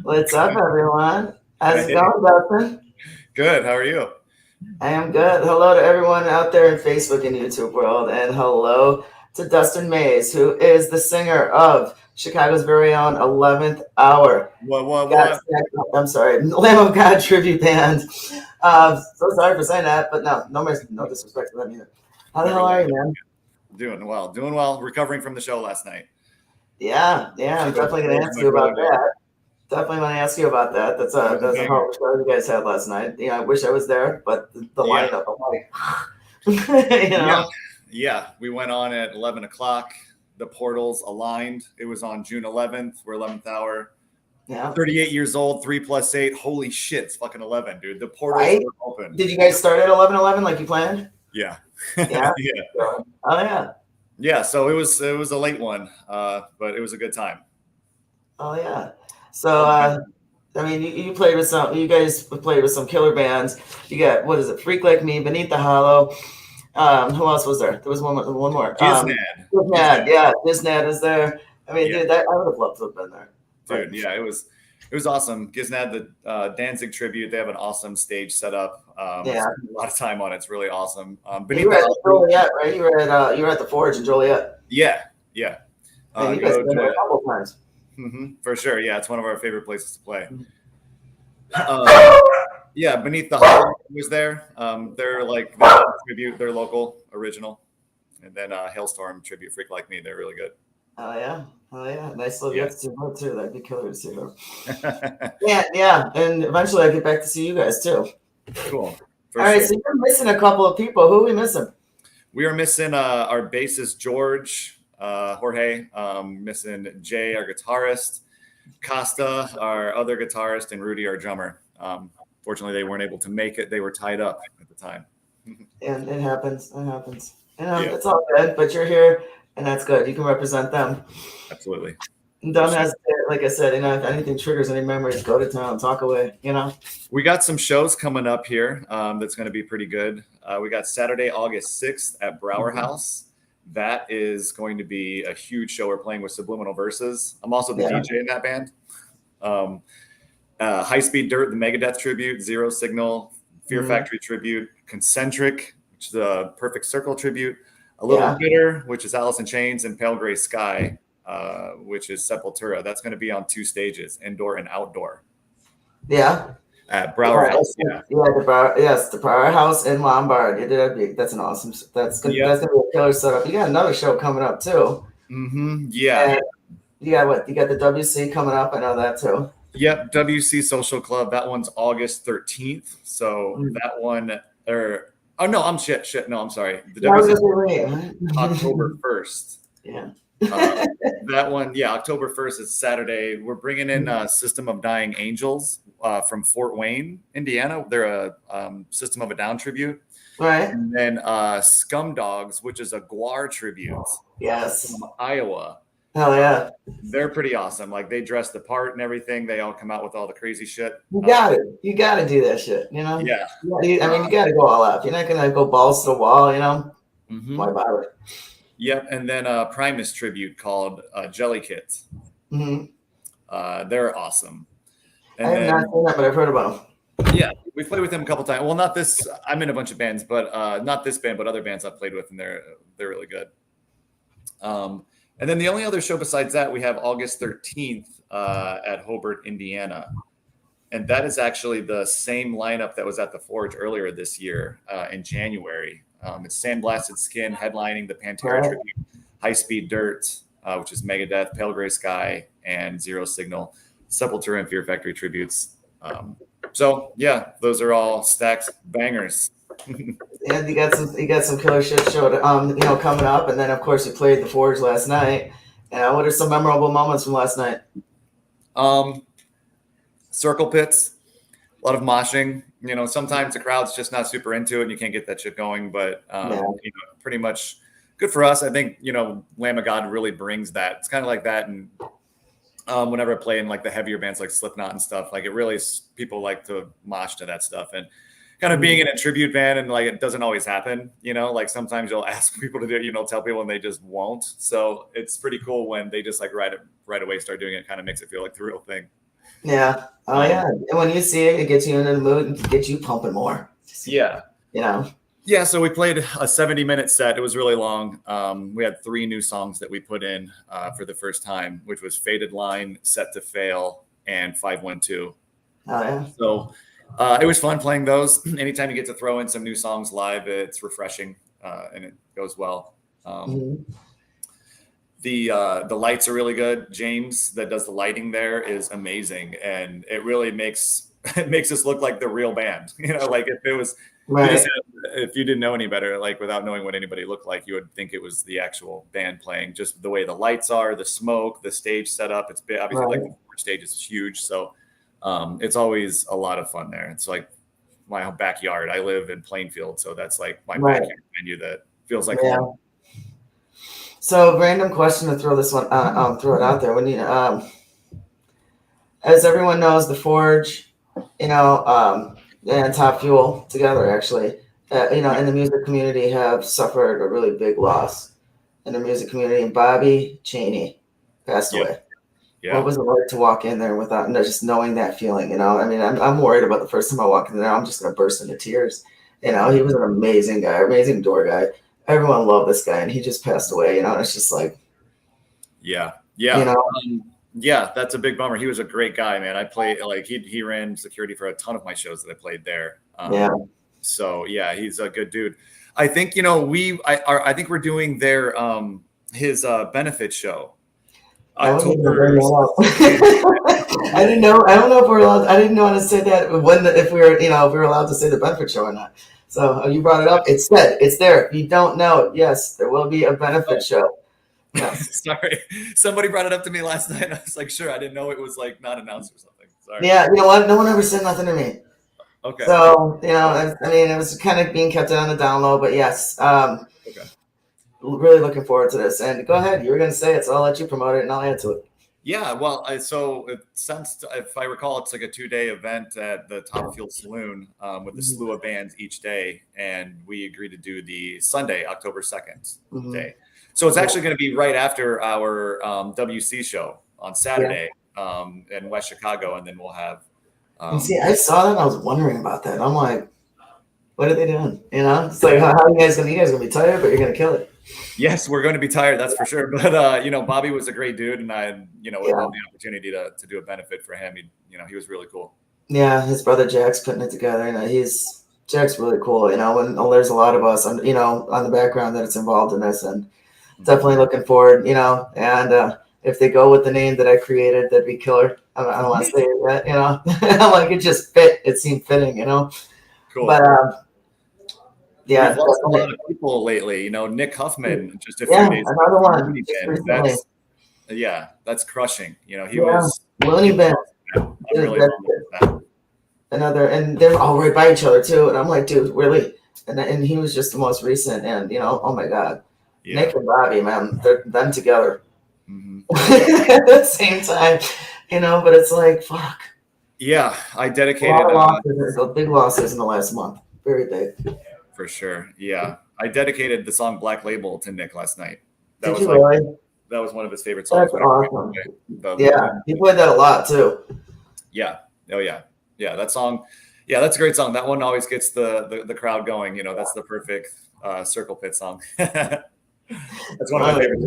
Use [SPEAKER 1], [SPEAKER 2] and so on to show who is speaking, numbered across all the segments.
[SPEAKER 1] What's up, everyone? How's it
[SPEAKER 2] Hey,
[SPEAKER 1] going, Dustin?
[SPEAKER 2] good. How are you?
[SPEAKER 1] I am good. Hello to everyone out there in Facebook and YouTube world, and hello to Dustin Mays, who is the singer of Chicago's very own 11th Hour. God,
[SPEAKER 2] What?
[SPEAKER 1] I'm sorry, Lamb of God tribute band. So sorry for saying that, but no disrespect to them either. How the
[SPEAKER 2] Never
[SPEAKER 1] hell are
[SPEAKER 2] let
[SPEAKER 1] you,
[SPEAKER 2] it.
[SPEAKER 1] man?
[SPEAKER 2] Doing well. Doing well. Recovering from the show last night.
[SPEAKER 1] Yeah, I'm
[SPEAKER 2] Show,
[SPEAKER 1] definitely
[SPEAKER 2] show
[SPEAKER 1] going to
[SPEAKER 2] was
[SPEAKER 1] ask you
[SPEAKER 2] really
[SPEAKER 1] about
[SPEAKER 2] good.
[SPEAKER 1] that. Definitely want to ask you about that.
[SPEAKER 2] It was a
[SPEAKER 1] That's a
[SPEAKER 2] banger.
[SPEAKER 1] whole show you guys had last night. I wish I was there, but the
[SPEAKER 2] Yeah,
[SPEAKER 1] lineup, I'm like,
[SPEAKER 2] yeah, yeah. We went on at 11 o'clock. The portals aligned. It was on June 11th. We're 11th hour.
[SPEAKER 1] yeah,
[SPEAKER 2] 38 years old. 3 + 8. Holy shit! It's fucking 11, dude. The portals
[SPEAKER 1] right.
[SPEAKER 2] were open.
[SPEAKER 1] Did you guys start at 11:11 like you planned?
[SPEAKER 2] Yeah,
[SPEAKER 1] Yeah.
[SPEAKER 2] yeah,
[SPEAKER 1] So, oh yeah.
[SPEAKER 2] yeah. So it was a late one, but it was a good time.
[SPEAKER 1] Oh yeah. So
[SPEAKER 2] All the
[SPEAKER 1] I mean, you played with some. You guys played with some killer bands. You got what is it? Freak Like Me, Beneath the Hollow. Who else was there? There was one more.
[SPEAKER 2] Giznad.
[SPEAKER 1] Disnad,
[SPEAKER 2] Giznad.
[SPEAKER 1] yeah, Disnad is there. I mean,
[SPEAKER 2] Yeah.
[SPEAKER 1] dude, that I would have loved to have been there. But
[SPEAKER 2] Dude, yeah, it was awesome. Giznad, the Danzig tribute, they have an awesome stage set up.
[SPEAKER 1] yeah,
[SPEAKER 2] Spent a lot of time on it. It's really awesome.
[SPEAKER 1] you
[SPEAKER 2] Beneath
[SPEAKER 1] were
[SPEAKER 2] the
[SPEAKER 1] at the
[SPEAKER 2] Hollow,
[SPEAKER 1] Joliet, right? You were at the Forge in Joliet.
[SPEAKER 2] yeah, yeah.
[SPEAKER 1] Man, you guys
[SPEAKER 2] Go
[SPEAKER 1] have been there a
[SPEAKER 2] to
[SPEAKER 1] couple times.
[SPEAKER 2] for sure. Yeah, it's one of our favorite places to play. Um, yeah, Beneath the Hollow was there. They're like their tribute, they're local, original, and then Hailstorm tribute, Freak Like Me. They're really good.
[SPEAKER 1] Oh yeah, oh yeah, nice little
[SPEAKER 2] Yeah,
[SPEAKER 1] get to see her too. That'd be killer to see her. Yeah, and eventually I get back to see you guys too.
[SPEAKER 2] cool
[SPEAKER 1] All
[SPEAKER 2] for
[SPEAKER 1] right,
[SPEAKER 2] sure.
[SPEAKER 1] so you're missing a couple of people. Who are we missing?
[SPEAKER 2] We are missing our bassist George, Jorge. Missing Jay, our guitarist, Costa, our other guitarist, and Rudy, our drummer. Fortunately, they weren't able to make it. They were tied up at the time.
[SPEAKER 1] And it happens. It happens.
[SPEAKER 2] Yeah,
[SPEAKER 1] It's all good. But you're here, and that's good. You can represent them.
[SPEAKER 2] absolutely.
[SPEAKER 1] And
[SPEAKER 2] For
[SPEAKER 1] don't
[SPEAKER 2] sure.
[SPEAKER 1] hesitate. Like I said, if anything triggers any memories, go to town, talk away.
[SPEAKER 2] We got some shows coming up here that's going to be pretty good. We got Saturday, August 6th at Brower
[SPEAKER 1] Mhm.
[SPEAKER 2] House. That is going to be a huge show. We're playing with Subliminal Verses. I'm also the
[SPEAKER 1] Yeah,
[SPEAKER 2] DJ in that band. Um, High Speed Dirt, the Megadeth tribute, Zero Signal, Fear
[SPEAKER 1] Mhm.
[SPEAKER 2] Factory tribute, Concentric, which is a Perfect Circle tribute, A Little
[SPEAKER 1] yeah,
[SPEAKER 2] Bitter, which is Alice in Chains, and Pale Gray Sky, which is Sepultura. That's going to be on 2 stages, indoor and outdoor,
[SPEAKER 1] yeah.
[SPEAKER 2] at
[SPEAKER 1] Yeah,
[SPEAKER 2] Brower House. Yeah.
[SPEAKER 1] the powerhouse in Lombard. That's an awesome.
[SPEAKER 2] Yep.
[SPEAKER 1] That's gonna be a killer setup. You got another show coming up too,
[SPEAKER 2] Yeah.
[SPEAKER 1] and you got what? You got the WC coming up. I know that too.
[SPEAKER 2] Yep. WC Social Club. That one's August 13th. So
[SPEAKER 1] Mm.
[SPEAKER 2] that one, or, oh, no, I'm shit. No, I'm sorry. The
[SPEAKER 1] Yeah, I was
[SPEAKER 2] WC
[SPEAKER 1] gonna say, wait.
[SPEAKER 2] October 1st.
[SPEAKER 1] Yeah.
[SPEAKER 2] Uh, that one, yeah, October 1st is Saturday. We're bringing in System of Dying Angels from Fort Wayne, Indiana. They're a System of a Down tribute.
[SPEAKER 1] Right.
[SPEAKER 2] And then Scum Dogs, which is a Guar tribute
[SPEAKER 1] Yes.
[SPEAKER 2] from Iowa.
[SPEAKER 1] Hell yeah.
[SPEAKER 2] They're pretty awesome. Like they dress the part and everything. They all come out with all the crazy shit.
[SPEAKER 1] You got it. You got to do that shit.
[SPEAKER 2] Yeah.
[SPEAKER 1] I mean, you got to go all out. You're not gonna go balls to the wall.
[SPEAKER 2] hmm
[SPEAKER 1] Why bother?
[SPEAKER 2] Yep. And then Primus tribute called Jelly Kit.
[SPEAKER 1] Hmm.
[SPEAKER 2] They're awesome.
[SPEAKER 1] I
[SPEAKER 2] And
[SPEAKER 1] have not
[SPEAKER 2] then
[SPEAKER 1] seen that, but I've heard about them.
[SPEAKER 2] yeah, we've played with them a couple times. Well, not this. I'm in a bunch of bands, but not this band, but other bands I've played with, and they're really good. And then the only other show besides that, we have August 13th at Hobart, Indiana, and that is actually the same lineup that was at the Forge earlier this year in January. It's Sandblasted Skin headlining the Pantera
[SPEAKER 1] Right.
[SPEAKER 2] tribute, High Speed Dirt, which is Megadeth, Pale Gray Sky, and Zero Signal, Sepultura, and Fear Factory tributes. So yeah, those are all stacks bangers.
[SPEAKER 1] And you got some killer shit showed coming up, and then of course you played the Forge last night. What are some memorable moments from last night?
[SPEAKER 2] um, Circle pits, a lot of moshing. Sometimes the crowd's just not super into it, and you can't get that shit going. But
[SPEAKER 1] Yeah.
[SPEAKER 2] pretty much good for us. I think Lamb of God really brings that. It's kind of like that, and whenever I play in like the heavier bands like Slipknot and stuff, like it really people like to mosh to that stuff. And kind of being in a tribute band, and like it doesn't always happen. Like sometimes you'll ask people to do it, tell people and they just won't. So it's pretty cool when they just like right away start doing it. Kind of makes it feel like the real thing.
[SPEAKER 1] Yeah. Oh yeah. And when you see it, it gets you into the mood and gets you pumping more.
[SPEAKER 2] Yeah.
[SPEAKER 1] You know.
[SPEAKER 2] Yeah, so we played a 70-minute set. It was really long. We had 3 new songs that we put in for the first time, which was Faded Line, Set to Fail, and 512.
[SPEAKER 1] Oh yeah.
[SPEAKER 2] So it was fun playing those. Anytime you get to throw in some new songs live, it's refreshing and it goes well. The lights are really good. James, that does the lighting there, is amazing, and it really makes us look like the real band. You know, like if it was.
[SPEAKER 1] Right.
[SPEAKER 2] If you didn't know any better, like without knowing what anybody looked like, you would think it was the actual band playing. Just the way the lights are, the smoke, the stage setup. It's big. Obviously, like the stage is huge, so it's always a lot of fun there. It's like my backyard. I live in Plainfield, so that's like my backyard venue that feels like home.
[SPEAKER 1] So, random question to throw this one, throw it out there. When you, as everyone knows, the Forge, you know, and Top Fuel together, actually, you know, in the music community have suffered a really big loss in the music community. And Bobby Cheney passed away. Yeah. What was it like to walk in there without just knowing that feeling? You know, I mean, I'm worried about the first time I walk in there. I'm just going to burst into tears. You know, he was an amazing guy, amazing door guy. Everyone loved this guy, and he just passed away. You know, it's just like,
[SPEAKER 2] yeah.
[SPEAKER 1] You know.
[SPEAKER 2] Yeah, that's a big bummer. He was a great guy, man. I played like he ran security for a ton of my shows that I played there. So yeah, he's a good dude. I think, you know, I think we're doing their his benefit show. October.
[SPEAKER 1] I didn't know. I don't know if we're allowed. I didn't know how to say that if we were, you know, if we were allowed to say the benefit show or not. So you brought it up. It's said. It's there. If you don't know, yes, there will be a benefit show.
[SPEAKER 2] Yes. Sorry, somebody brought it up to me last night. I was like, sure, I didn't know it was like not announced or something. Sorry.
[SPEAKER 1] Yeah, you know what? No one ever said nothing to me.
[SPEAKER 2] Okay.
[SPEAKER 1] So, you know, I mean, it was kind of being kept on the down low, but yes.
[SPEAKER 2] Okay.
[SPEAKER 1] Really looking forward to this. And go ahead. You were going to say it, so I'll let you promote it and I'll add to it.
[SPEAKER 2] Yeah, well, so since, if I recall, it's like a 2-day event at the Top Fuel Saloon with a slew of bands each day, and we agreed to do the Sunday, October 2nd day. So it's actually going to be right after our WC show on Saturday in West Chicago, and then we'll have.
[SPEAKER 1] And see, I saw that. And I was wondering about that. I'm like, what are they doing? You know, it's like, how are you guys gonna be tired, but you're gonna kill it.
[SPEAKER 2] Yes, we're going to be tired, that's for sure. But you know, Bobby was a great dude, and I, you know, would love the opportunity to do a benefit for him. He was really cool. Yeah,
[SPEAKER 1] his brother Jack's putting it together, and Jack's really cool. You know, and there's a lot of us, you know, on the background that's involved in this, and definitely looking forward. You know, and if they go with the name that I created, that'd be killer. I don't want to say it yet, you know. Like it just fit. It seemed fitting, you know. Cool. But yeah,
[SPEAKER 2] we've lost a lot of people lately. You know, Nick Huffman just a few days.
[SPEAKER 1] Another one.
[SPEAKER 2] That's crushing. You know, he was
[SPEAKER 1] Looney Bin. Another, and they're all right by each other too. And I'm like, dude, really? And he was just the most recent. And you know, oh my God, Nick and Bobby, man, they're them together at the same time. You know, but it's like, fuck.
[SPEAKER 2] Yeah, I dedicated
[SPEAKER 1] big losses in the last month. Very big.
[SPEAKER 2] For sure. Yeah. I dedicated the song Black Label to Nick last night.
[SPEAKER 1] That was
[SPEAKER 2] one of his favorite songs.
[SPEAKER 1] That's awesome. He played that a lot too.
[SPEAKER 2] Yeah. Oh yeah. Yeah. That song. Yeah, that's a great song. That one always gets the crowd going. You know, that's the perfect circle pit song. That's one of my favorites.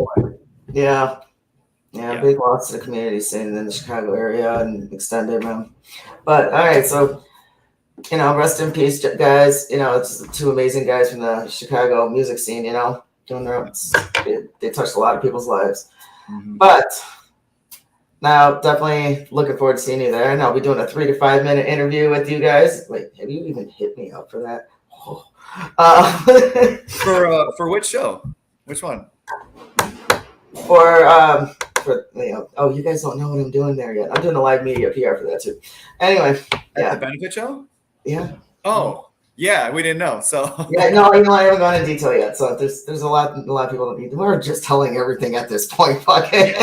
[SPEAKER 1] Yeah. Yeah, big loss to the community scene in the Chicago area and extended, man. But all right, so you know, rest in peace, guys. You know, it's 2 amazing guys from the Chicago music scene. You know, doing they touched a lot of people's lives. But now, definitely looking forward to seeing you there. And I'll be doing a 3 to 5 minute interview with you guys. Wait, have you even hit me up for that?
[SPEAKER 2] For which show? Which one?
[SPEAKER 1] For you know, oh, you guys don't know what I'm doing there yet. I'm doing a live media PR for that too. Anyway,
[SPEAKER 2] the benefit show.
[SPEAKER 1] Yeah.
[SPEAKER 2] Oh, yeah. We didn't know. So
[SPEAKER 1] yeah, no, you know, I haven't gone into detail yet. So there's a lot of people that need. We're just telling everything at this point. Fuck it.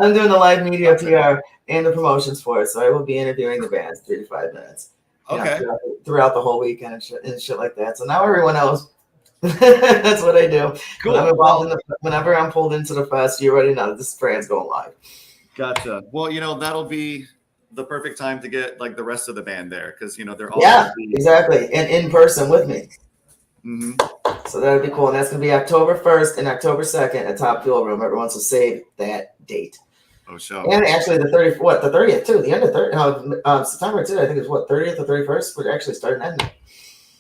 [SPEAKER 1] I'm doing the live media PR and the promotions for it, so I will be interviewing the bands 3 to 5 minutes.
[SPEAKER 2] Okay.
[SPEAKER 1] Throughout the whole weekend and shit like that. So now everyone knows. That's what I do.
[SPEAKER 2] Cool.
[SPEAKER 1] Whenever I'm pulled into the fest, you already know this brand's going live.
[SPEAKER 2] Gotcha. Well, you know, that'll be the perfect time to get like the rest of the band there because they're all
[SPEAKER 1] exactly, and in person with me.
[SPEAKER 2] Mm-hmm.
[SPEAKER 1] So that would be cool, and that's going to be October 1st and October 2nd at Top Fuel Room. Everyone, so save that date.
[SPEAKER 2] Oh, sure.
[SPEAKER 1] And actually, the 30th too. The end of September too. I think it's 30th or 31st. We're actually starting ending.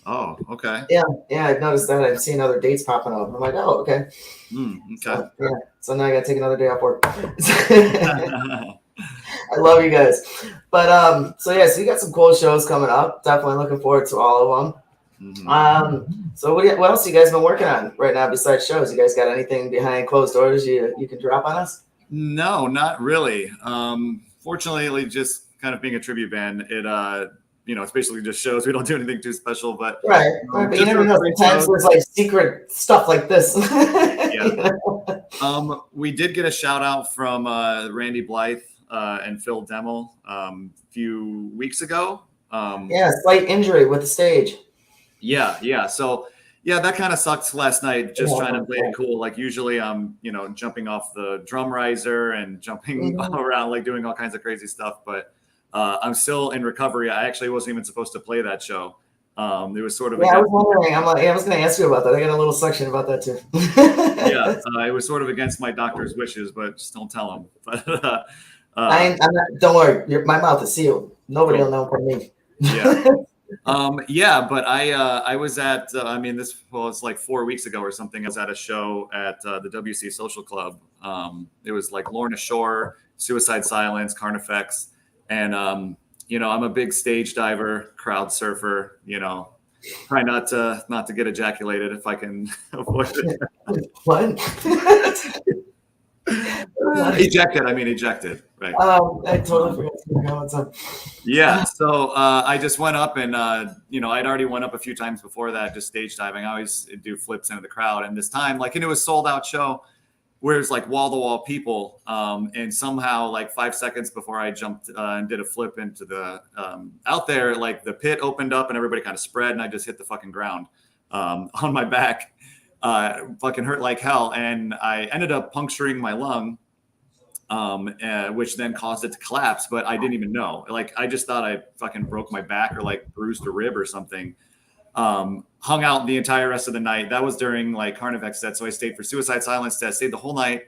[SPEAKER 2] Oh, okay.
[SPEAKER 1] Yeah, I've noticed that. I've seen other dates popping up. I'm like, oh, okay.
[SPEAKER 2] Okay.
[SPEAKER 1] So now I got to take another day off work. I love you guys, but so you got some cool shows coming up. Definitely looking forward to all of them. Mm-hmm. So what else you guys been working on right now besides shows? You guys got anything behind closed doors you can drop on us?
[SPEAKER 2] No, not really. Fortunately, just kind of being a tribute band, it's basically just shows. We don't do anything too special, but
[SPEAKER 1] right. But you never know. Sometimes there's like secret stuff like this.
[SPEAKER 2] Yeah. We did get a shout out from Randy Blythe and Phil Demmel a few weeks ago.
[SPEAKER 1] Slight injury with the stage.
[SPEAKER 2] Yeah. So that kind of sucked last night. Just trying to play it cool. Like usually I'm, jumping off the drum riser and jumping around, like doing all kinds of crazy stuff. But I'm still in recovery. I actually wasn't even supposed to play that show. It was sort of.
[SPEAKER 1] I was wondering. I was going to ask you about that. I got a little section about that too.
[SPEAKER 2] It was sort of against my doctor's wishes, but just don't tell him. But
[SPEAKER 1] I'm not. Don't worry. My mouth is sealed. Nobody will know from me.
[SPEAKER 2] Yeah. But I was at, it's like 4 weeks ago or something. I was at a show at the WC Social Club. It was like Lorna Shore, Suicide Silence, Carnifex. And, I'm a big stage diver, crowd surfer, try not to get ejaculated if I can avoid it.
[SPEAKER 1] What?
[SPEAKER 2] Ejected, right?
[SPEAKER 1] I totally forgot.
[SPEAKER 2] Yeah, so I just went up and, I'd already went up a few times before that, just stage diving. I always do flips into the crowd. And this time, and it was sold out show where it's like wall to wall people. And somehow 5 seconds before I jumped and did a flip into the, out there, the pit opened up and everybody kind of spread and I just hit the fucking ground on my back. Fucking hurt like hell. And I ended up puncturing my lung, which then caused it to collapse, but I didn't even know. I just thought I fucking broke my back or bruised a rib or something. Hung out the entire rest of the night. That was during Carnifex set. So I stayed for Suicide Silence set, stayed the whole night,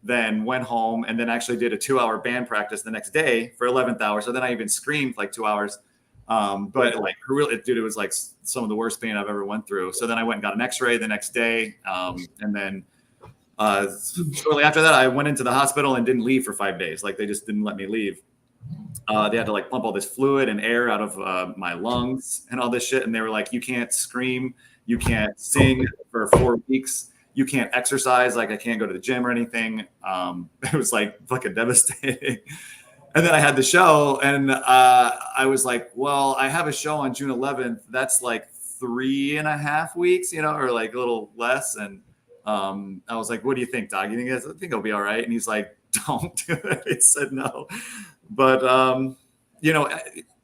[SPEAKER 2] then went home and then actually did a 2-hour band practice the next day for 11th hour. So then I even screamed 2 hours. But it was some of the worst pain I've ever went through. So then I went and got an x-ray the next day. And then shortly after that, I went into the hospital and didn't leave for 5 days. They just didn't let me leave. They had to pump all this fluid and air out of my lungs and all this shit. And they were like, you can't scream. You can't sing for 4 weeks. You can't exercise. I can't go to the gym or anything. It was fucking devastating. And then I had the show and I was like, well, I have a show on June 11th. That's 3.5 weeks, or a little less. And I was like, what do you think, Doc? You think I think it'll be all right? And he's like, don't do it. He said no. But, I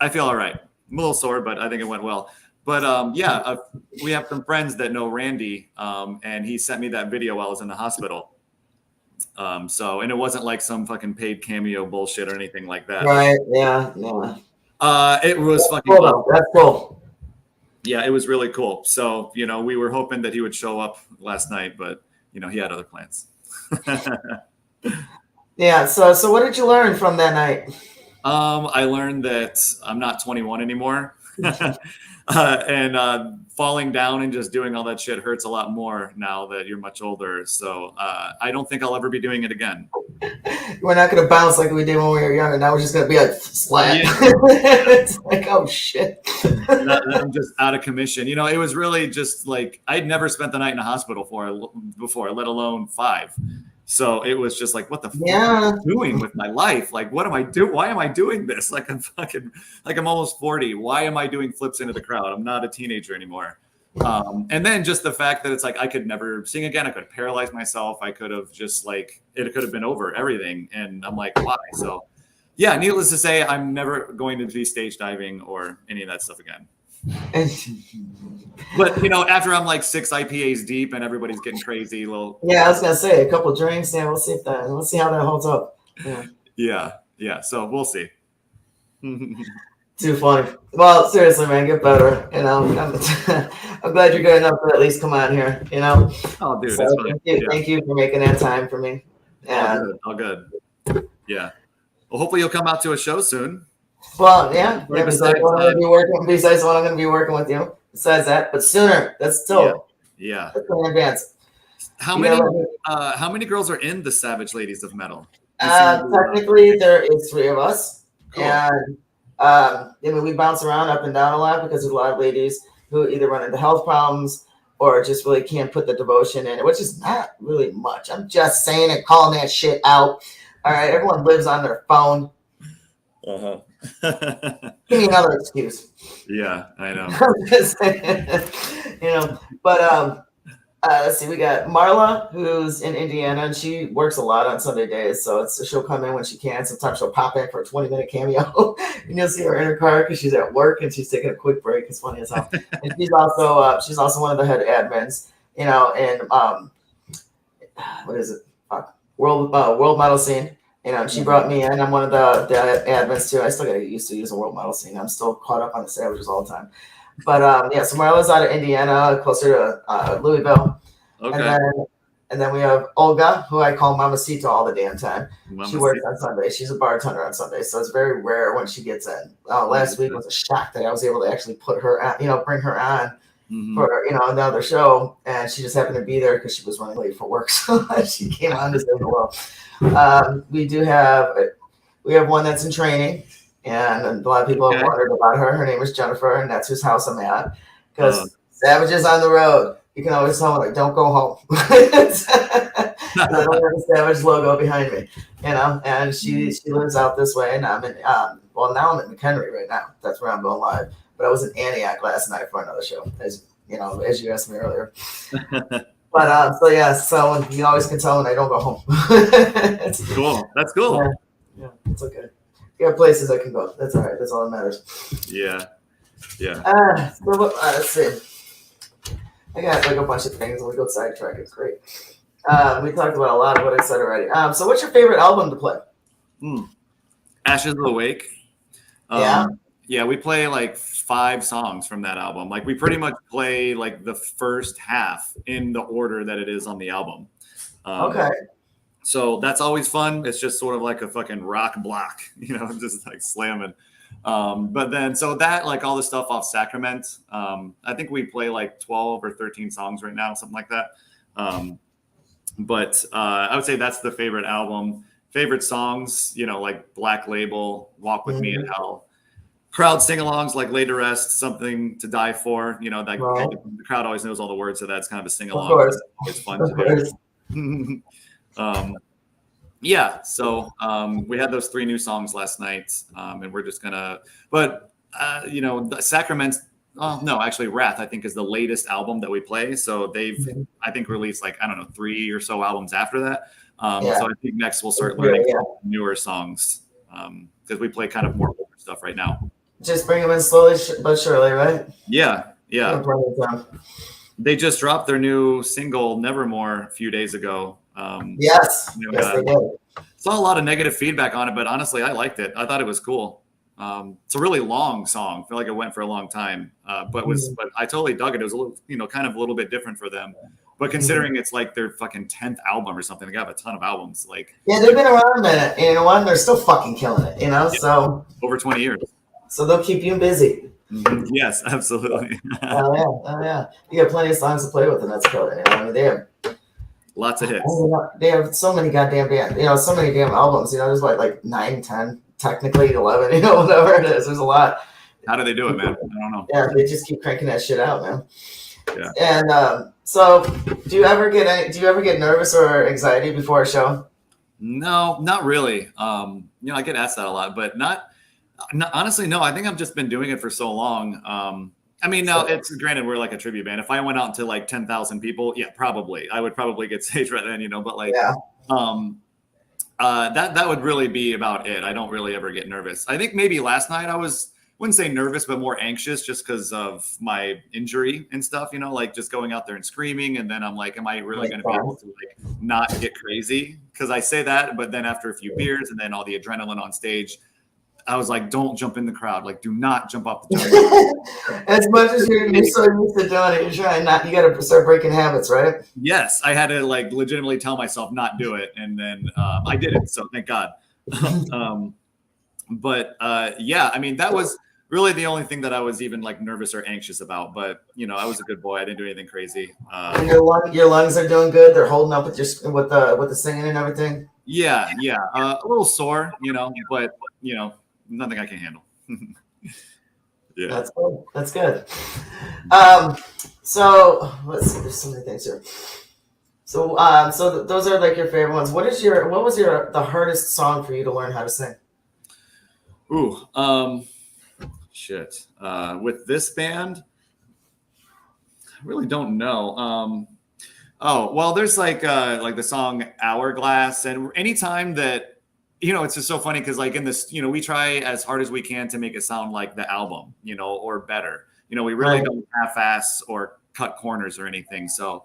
[SPEAKER 2] feel all right. I'm a little sore, but I think it went well. But we have some friends that know Randy and he sent me that video while I was in the hospital. And it wasn't some fucking paid cameo bullshit or anything like that.
[SPEAKER 1] Right. Yeah.
[SPEAKER 2] It was fucking
[SPEAKER 1] cool. That's cool.
[SPEAKER 2] Yeah, it was really cool. So, we were hoping that he would show up last night, but he had other plans.
[SPEAKER 1] Yeah. So what did you learn from that night?
[SPEAKER 2] I learned that I'm not 21 anymore. And falling down and just doing all that shit hurts a lot more now that you're much older. So I don't think I'll ever be doing it again.
[SPEAKER 1] We're not going to bounce like we did when we were younger. Now we're just going to be flat. Yeah. It's oh shit.
[SPEAKER 2] I'm just out of commission. It was really just I'd never spent the night in a hospital before, let alone 5. So it was just what the fuck am I doing with my life? What am I doing? Why am I doing this? I'm almost 40. Why am I doing flips into the crowd? I'm not a teenager anymore. And then just the fact that it's I could never sing again. I could paralyze myself. I could have just it could have been over everything. And I'm like, why? So yeah, needless to say, I'm never going to be stage diving or any of that stuff again. But after I'm 6 IPAs deep and everybody's getting crazy, I
[SPEAKER 1] was gonna say a couple drinks. Yeah, we'll see how that holds up.
[SPEAKER 2] Yeah. So we'll see.
[SPEAKER 1] Too funny. Well, seriously, man, get better. You know, I'm glad you're good enough to at least come on here. You know,
[SPEAKER 2] Oh, dude,
[SPEAKER 1] so
[SPEAKER 2] it's fine.
[SPEAKER 1] thank you for making that time for me. And
[SPEAKER 2] All good. Yeah. Well, hopefully you'll come out to a show soon.
[SPEAKER 1] Well, yeah. Besides the one I'm going to be working with you. Besides that, but sooner. That's still
[SPEAKER 2] yeah.
[SPEAKER 1] That's in advance.
[SPEAKER 2] How many girls are in the Savage Ladies of Metal?
[SPEAKER 1] Technically, there is 3 of us,
[SPEAKER 2] cool.
[SPEAKER 1] And I mean, we bounce around up and down a lot because there's a lot of ladies who either run into health problems or just really can't put the devotion in it, which is not really much. I'm just saying and calling that shit out. All right, everyone lives on their phone. Give me another excuse.
[SPEAKER 2] Yeah, I know.
[SPEAKER 1] You know, but let's see, we got Marla, who's in Indiana, and she works a lot on Sunday days. So she'll come in when she can. Sometimes she'll pop in for a 20-minute cameo, and you'll see her in her car because she's at work and she's taking a quick break. It's funny as hell. And she's also one of the head admins, you know, and what is it? World Model Scene. You know, she brought me in. I'm one of the admins too. I still got to get used to using World Model Scene. I'm still caught up on the Savages all the time. But so Marla's out of Indiana, closer to Louisville.
[SPEAKER 2] Okay.
[SPEAKER 1] And then we have Olga, who I call Mamacita all the damn time.
[SPEAKER 2] Mamacita.
[SPEAKER 1] She works on Sunday. She's a bartender on Sunday, so it's very rare when she gets in. Last week was a shock that I was able to actually put her on, bring her on for another show, and she just happened to be there because she was running late for work, so she came on to say hello. We have one that's in training. And a lot of people have wondered about her. Her name is Jennifer, and that's whose house I'm at. Because Savages on the road, you can always tell me, like, don't go home. I don't have the Savage logo behind me, you know. And she lives out this way, and I'm in. Now I'm in McHenry right now. That's where I'm going live. But I was in Antioch last night for another show, as you asked me earlier. But so you always can tell when I don't go home.
[SPEAKER 2] Cool. That's cool.
[SPEAKER 1] Yeah, it's okay. You have places I can go. That's all right. That's all that matters.
[SPEAKER 2] Yeah.
[SPEAKER 1] Let's see. I got like a bunch of things, and we go sidetrack. It's great. We talked about a lot of what I said already. So what's your favorite album to play?
[SPEAKER 2] Ashes of the Wake. Yeah, we play like 5 songs from that album. Like we pretty much play like the first half in the order that it is on the album.
[SPEAKER 1] Okay.
[SPEAKER 2] So that's always fun. It's just sort of like a fucking rock block, just like slamming. But then, so that, like all the stuff off Sacrament, I think we play like 12 or 13 songs right now, something like that. But I would say that's the favorite album. Favorite songs, like Black Label, Walk With Me in Hell. Crowd sing-alongs like Lay to Rest, Something to Die For. The crowd always knows all the words, so that's kind of a sing-along. It's always fun to do. So we had those 3 new songs last night, and we're just gonna. But the Sacrament. Actually, Wrath I think is the latest album that we play. So they've I think released 3 or so albums after that. So I think next we'll start learning newer songs because we play kind of more older stuff right now.
[SPEAKER 1] Just bring them in slowly but surely, right?
[SPEAKER 2] Yeah. They just dropped their new single Nevermore a few days ago.
[SPEAKER 1] Yes, they did.
[SPEAKER 2] Saw a lot of negative feedback on it, but honestly, I liked it. I thought it was cool. It's a really long song. I feel like it went for a long time, but I totally dug it. It was a little, kind of a little bit different for them. But considering it's like their fucking 10th album or something, they have a ton of albums.
[SPEAKER 1] They've been around a minute, and you know what? They're still fucking killing it. So
[SPEAKER 2] over 20 years.
[SPEAKER 1] So they'll keep you busy.
[SPEAKER 2] Yes, absolutely.
[SPEAKER 1] Oh yeah. You got plenty of songs to play with, and that's killer. They have
[SPEAKER 2] lots of hits.
[SPEAKER 1] They have so many goddamn bands. So many damn albums. There's like 9, 10, technically 11. Whatever it is. There's a lot.
[SPEAKER 2] How do they do it, man? I don't know.
[SPEAKER 1] Yeah, they just keep cranking that shit out, man.
[SPEAKER 2] Yeah.
[SPEAKER 1] And so, do you ever get nervous or anxiety before a show?
[SPEAKER 2] No, not really. I get asked that a lot, but not honestly. No, I think I've just been doing it for so long. Now it's granted we're like a tribute band. If I went out to like 10,000 people, yeah, probably I would probably get stage right then, but that would really be about it. I don't really ever get nervous. I think maybe last night I wouldn't say nervous, but more anxious just because of my injury and stuff, like just going out there and screaming. And then I'm like, am I really going to be able to not get crazy? Because I say that, but then after a few beers and then all the adrenaline on stage, I was like, don't jump in the crowd. Like, do not jump off the jump.
[SPEAKER 1] As much as you're so used to doing it, you're trying not. You got to start breaking habits, right?
[SPEAKER 2] Yes, I had to like legitimately tell myself not do it, and then I did it. So thank God. But yeah, I mean, that was really the only thing that I was even like nervous or anxious about. But you know, I was a good boy. I didn't do anything crazy.
[SPEAKER 1] And your lungs are doing good. They're holding up with the singing and everything.
[SPEAKER 2] Yeah, a little sore, you know, but you know, nothing I can handle. Yeah,
[SPEAKER 1] that's good. That's good. So let's see. There's so many things here. So those are like your favorite ones. What was the hardest song for you to learn how to sing?
[SPEAKER 2] Ooh, shit. With this band, I really don't know. Oh, well, there's like the song Hourglass, and anytime that, you know, it's just so funny because like in this, you know, we try as hard as we can to make it sound like the album, you know, or better. You know, we really don't half-ass or cut corners or anything. So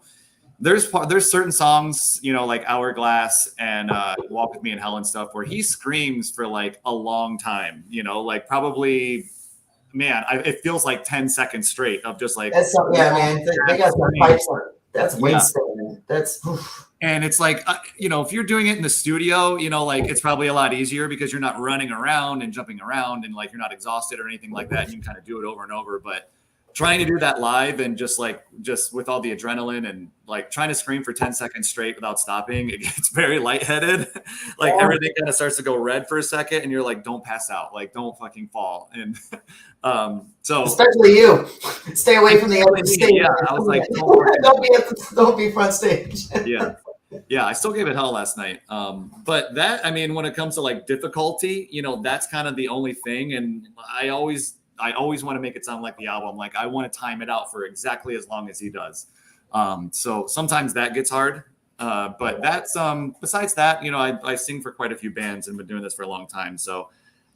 [SPEAKER 2] there's certain songs, you know, like Hourglass and Walk With Me in Hell and stuff where he screams for like a long time, you know, like probably, man, it feels like 10 seconds straight of just like.
[SPEAKER 1] Yeah, man. They got some pipes on it. That's Winston. That's.
[SPEAKER 2] And it's like, you know, if you're doing it in the studio, you know, like it's probably a lot easier because you're not running around and jumping around and like you're not exhausted or anything like that. And you can kind of do it over and over. But trying to do that live and just with all the adrenaline and like trying to scream for 10 seconds straight without stopping, it gets very lightheaded. Like everything kind of starts to go red for a second and you're like, don't pass out, like don't fucking fall. And so
[SPEAKER 1] especially you, stay away from the other stage.
[SPEAKER 2] Yeah, I was like,
[SPEAKER 1] don't be front stage.
[SPEAKER 2] Yeah, I still gave it hell last night. But that, I mean, when it comes to like difficulty, you know, that's kind of the only thing. And I always want to make it sound like the album. Like I want to time it out for exactly as long as he does. So sometimes that gets hard. But that's besides that, you know, I sing for quite a few bands and been doing this for a long time. So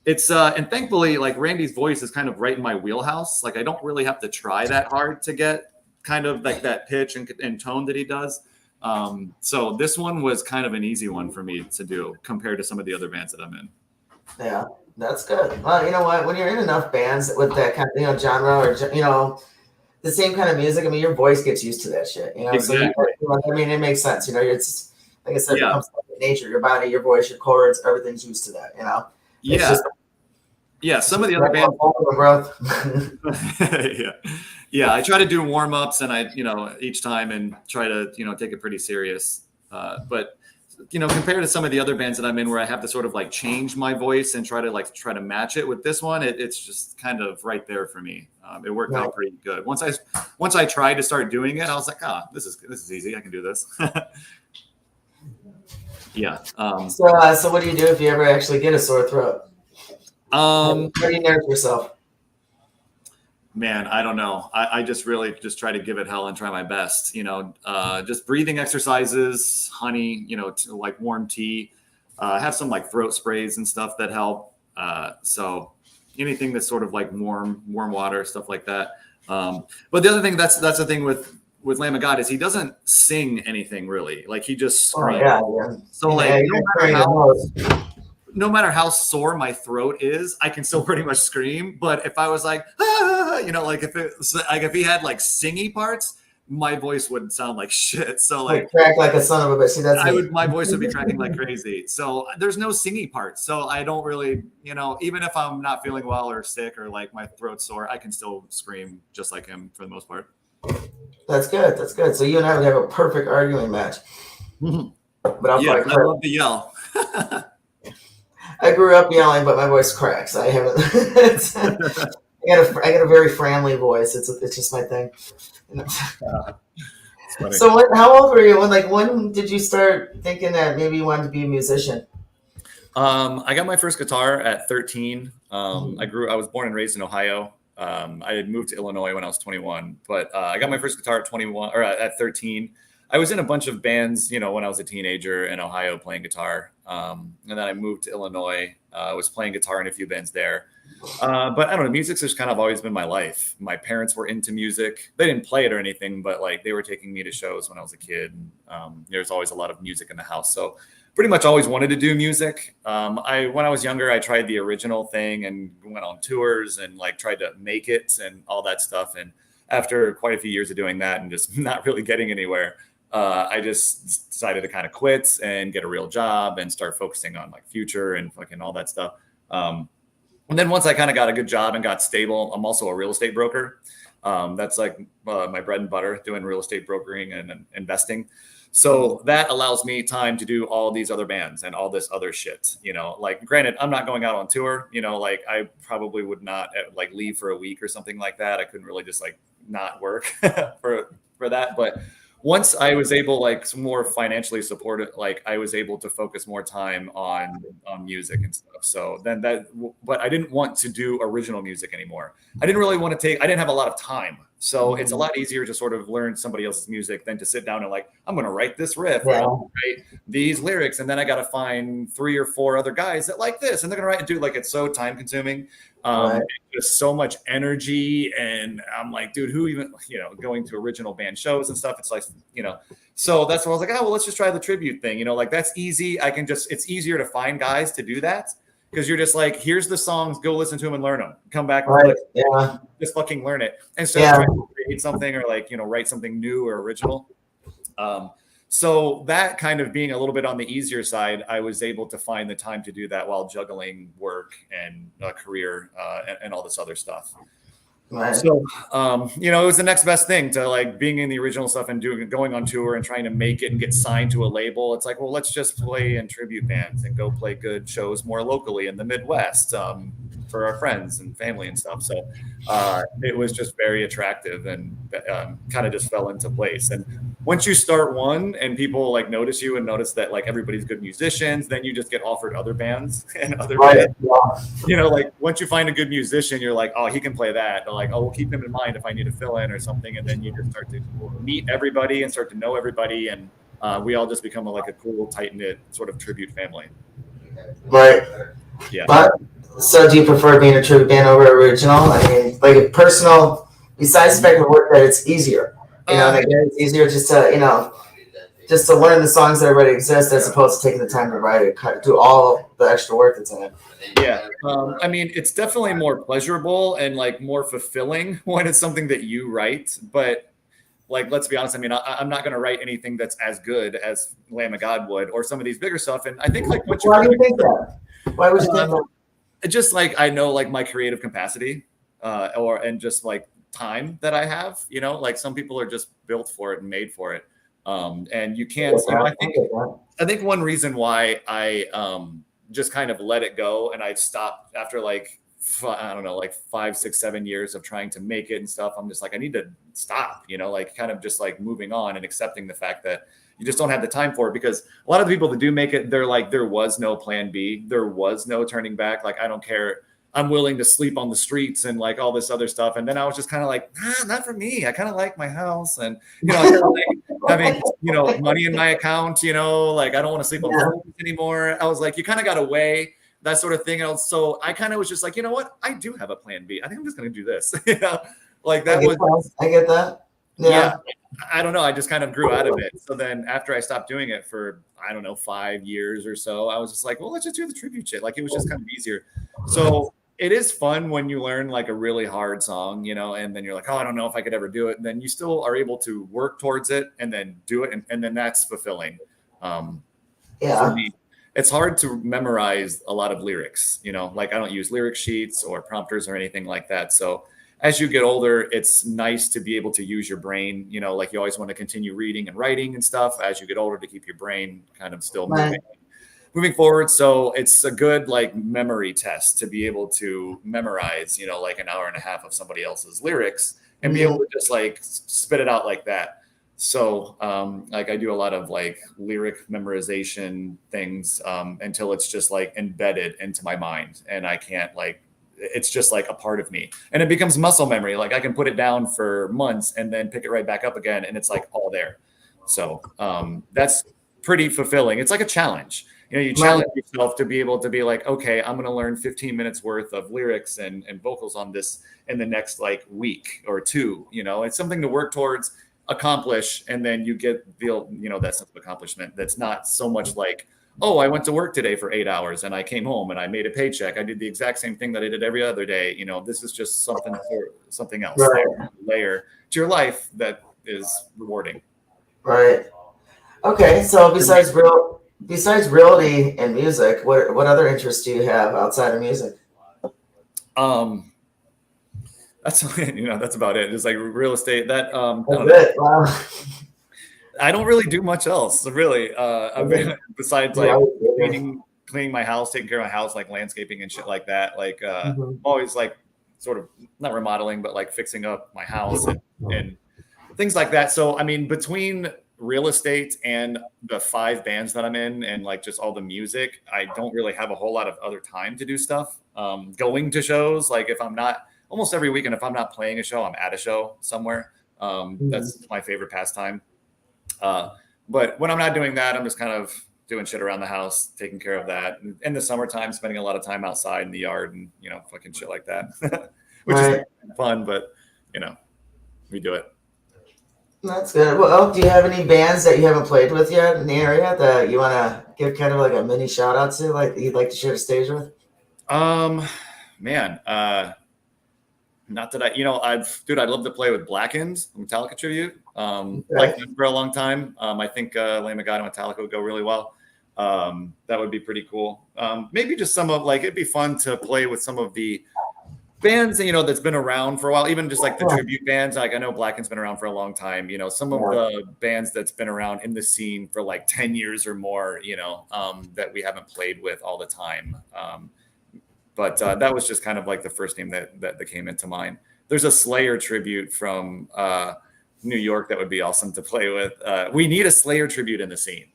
[SPEAKER 2] it's and thankfully, like Randy's voice is kind of right in my wheelhouse. Like I don't really have to try that hard to get kind of like that pitch and tone that he does. So this one was kind of an easy one for me to do compared to some of the other bands that I'm in.
[SPEAKER 1] Yeah, that's good. Well, you know what? When you're in enough bands with that kind of, you know, genre or, you know, the same kind of music, I mean, your voice gets used to that shit, you know?
[SPEAKER 2] Exactly.
[SPEAKER 1] So, I mean, it makes sense, you know, it's like I said, it becomes nature, your body, your voice, your chords, everything's used to that, you know?
[SPEAKER 2] Some of the other bands. Yeah, I try to do warm-ups and I, you know, each time and try to, you know, take it pretty serious. But, you know, compared to some of the other bands that I'm in where I have to sort of like change my voice and try to match it with this one, it's just kind of right there for me. It worked out pretty good. Once I tried to start doing it, I was like, this is easy. I can do this. Yeah.
[SPEAKER 1] So what do you do if you ever actually get a sore throat? How do you nurse yourself?
[SPEAKER 2] Man, I don't know. I just really just try to give it hell and try my best, you know, just breathing exercises, honey, you know, like warm tea, have some like throat sprays and stuff that help. So anything that's sort of like warm water, stuff like that. But the other thing that's the thing with Lamb of God is he doesn't sing anything really. Like he just screams. So like no matter how sore my throat is, I can still pretty much scream. But if I was like, you know, like if he had like singy parts, my voice would sound like shit. So like
[SPEAKER 1] crack like a son of a bitch. See,
[SPEAKER 2] my voice would be cracking like crazy. So there's no singy parts. So I don't really, you know, even if I'm not feeling well or sick or like my throat's sore, I can still scream just like him for the most part.
[SPEAKER 1] That's good. That's good. So you and I would have a perfect arguing match. But
[SPEAKER 2] I love to yell.
[SPEAKER 1] I grew up yelling, but my voice cracks. I haven't. I got a very friendly voice. It's just my thing. So how old were you when did you start thinking that maybe you wanted to be a musician?
[SPEAKER 2] I got my first guitar at 13. I was born and raised in Ohio. I had moved to Illinois when I was 21, but I got my first guitar at 21 or at 13. I was in a bunch of bands, you know, when I was a teenager in Ohio playing guitar. And then I moved to Illinois. I was playing guitar in a few bands there. But I don't know, music's just kind of always been my life. My parents were into music. They didn't play it or anything, but like they were taking me to shows when I was a kid. There's always a lot of music in the house. So pretty much always wanted to do music. When I was younger, I tried the original thing and went on tours and like tried to make it and all that stuff. And after quite a few years of doing that and just not really getting anywhere, I just decided to kind of quit and get a real job and start focusing on like future and fucking all that stuff. And then once I kind of got a good job and got stable, I'm also a real estate broker. That's like my bread and butter, doing real estate brokering and investing. So that allows me time to do all these other bands and all this other shit, you know, like granted, I'm not going out on tour, you know, like I probably would not like leave for a week or something like that. I couldn't really just like not work for that. But once I was able, like more financially supported, like I was able to focus more time on music and stuff. So then but I didn't want to do original music anymore. I didn't really want to I didn't have a lot of time. So it's a lot easier to sort of learn somebody else's music than to sit down and like, I'm going to write this riff, or I'm gonna write these lyrics. And then I got to find 3 or 4 other guys that like this. And they're going to write and do, like, it's so time consuming. Just so much energy. And I'm like, dude, who even, you know, going to original band shows and stuff. It's like, you know, so that's why I was like, oh, well, let's just try the tribute thing. You know, like that's easy. It's easier to find guys to do that. Because you're just like, here's the songs, go listen to them and learn them. Come back, just fucking learn it. Instead of trying to create something or like, you know, write something new or original. So that kind of being a little bit on the easier side, I was able to find the time to do that while juggling work and a career and all this other stuff. Right. So, you know, it was the next best thing to like being in the original stuff and going on tour and trying to make it and get signed to a label. It's like, well, let's just play in tribute bands and go play good shows more locally in the Midwest for our friends and family and stuff. So it was just very attractive and kind of just fell into place. And once you start one and people like notice you and notice that like everybody's good musicians, then you just get offered other bands and other bands. You know, like once you find a good musician, you're like, oh, he can play that. Or like, oh, we'll keep him in mind if I need to fill in or something. And then you just start to meet everybody and start to know everybody. And we all just become like a cool, tight-knit sort of tribute family.
[SPEAKER 1] Right.
[SPEAKER 2] Yeah.
[SPEAKER 1] But so do you prefer being a tribute band over original? I mean, like a personal, besides the fact of work that it's easier. You know, like it's easier just to, you know, just to learn the songs that already exist as opposed to taking the time to write it, do all the extra work that's in it.
[SPEAKER 2] Yeah. I mean, it's definitely more pleasurable and like more fulfilling when it's something that you write. But like, let's be honest. I mean, I'm not going to write anything that's as good as Lamb of God would or some of these bigger stuff. And I think like,
[SPEAKER 1] why do you think that? Why would you think that?
[SPEAKER 2] Just like, I know like my creative capacity and just like time that I have, you know, like some people are just built for it and made for it. And you can't, you know, I think one reason why I just kind of let it go and I stopped after like, I don't know, like 5, 6, 7 years of trying to make it and stuff. I'm just like, I need to stop, you know, like kind of just like moving on and accepting the fact that you just don't have the time for it, because a lot of the people that do make it, they're like, there was no plan B. There was no turning back. Like, I don't care. I'm willing to sleep on the streets and like all this other stuff. And then I was just kind of like, not for me. I kind of like my house and, you know, having, you know, money in my account, you know, like I don't want to sleep on the floor anymore. I was like, you kind of got to weigh that sort of thing. And so I kind of was just like, you know what? I do have a plan B. I think I'm just going to do this. You know, like that was.
[SPEAKER 1] I get that.
[SPEAKER 2] Yeah. I don't know. I just kind of grew out of it. So then after I stopped doing it for, I don't know, 5 years or so, I was just like, well, let's just do the tribute shit. Like it was just kind of easier. So it is fun when you learn like a really hard song, you know, and then you're like, oh, I don't know if I could ever do it. And then you still are able to work towards it and then do it. And then that's fulfilling. For me, it's hard to memorize a lot of lyrics, you know, like I don't use lyric sheets or prompters or anything like that. So as you get older, it's nice to be able to use your brain, you know, like you always want to continue reading and writing and stuff as you get older to keep your brain kind of still moving forward. So it's a good like memory test to be able to memorize, you know, like an hour and a half of somebody else's lyrics and be able to just like spit it out like that. So like I do a lot of like lyric memorization things until it's just like embedded into my mind and I can't like, it's just like a part of me and it becomes muscle memory. Like I can put it down for months and then pick it right back up again. And it's like all there. So that's pretty fulfilling. It's like a challenge. You know, you challenge yourself to be able to be like, okay, I'm going to learn 15 minutes worth of lyrics and vocals on this in the next like week or two. You know, it's something to work towards, accomplish, and then you get the, you know, that sense of accomplishment. That's not so much like, oh, I went to work today for 8 hours and I came home and I made a paycheck. I did the exact same thing that I did every other day. You know, this is just something else,
[SPEAKER 1] Right.
[SPEAKER 2] layer to your life that is rewarding.
[SPEAKER 1] Right. Okay. So besides realty and music, what other interests do you have outside of music?
[SPEAKER 2] That's that's about it. Just like real estate. That
[SPEAKER 1] That's it. Wow.
[SPEAKER 2] I don't really do much else, really. Besides like cleaning my house, taking care of my house, like landscaping and shit like that. Like always like sort of not remodeling, but like fixing up my house and things like that. So I mean, between real estate and the 5 bands that I'm in and like just all the music, I don't really have a whole lot of other time to do stuff. Going to shows, like if I'm not almost every weekend, if I'm not playing a show, I'm at a show somewhere. That's my favorite pastime. But when I'm not doing that, I'm just kind of doing shit around the house, taking care of that. In the summertime, spending a lot of time outside in the yard and, fucking shit like that, which is fun, but we do it.
[SPEAKER 1] That's good. Well, do you have any bands that you haven't played with yet in the area that you want to give kind of like a mini shout out to, like you'd like to share the stage with?
[SPEAKER 2] Man, not that I'd love to play with Blackened, Metallica tribute. Like for a long time. I think Lamb of God and Metallica would go really well. That would be pretty cool. Maybe just some of it'd be fun to play with some of the bands, that's been around for a while, even just like the tribute bands. Like I know Blackened's been around for a long time. Some of the bands that's been around in the scene for like 10 years or more, that we haven't played with all the time. But that was just kind of like the first name that came into mind. There's a Slayer tribute from New York that would be awesome to play with. We need a Slayer tribute in the scene.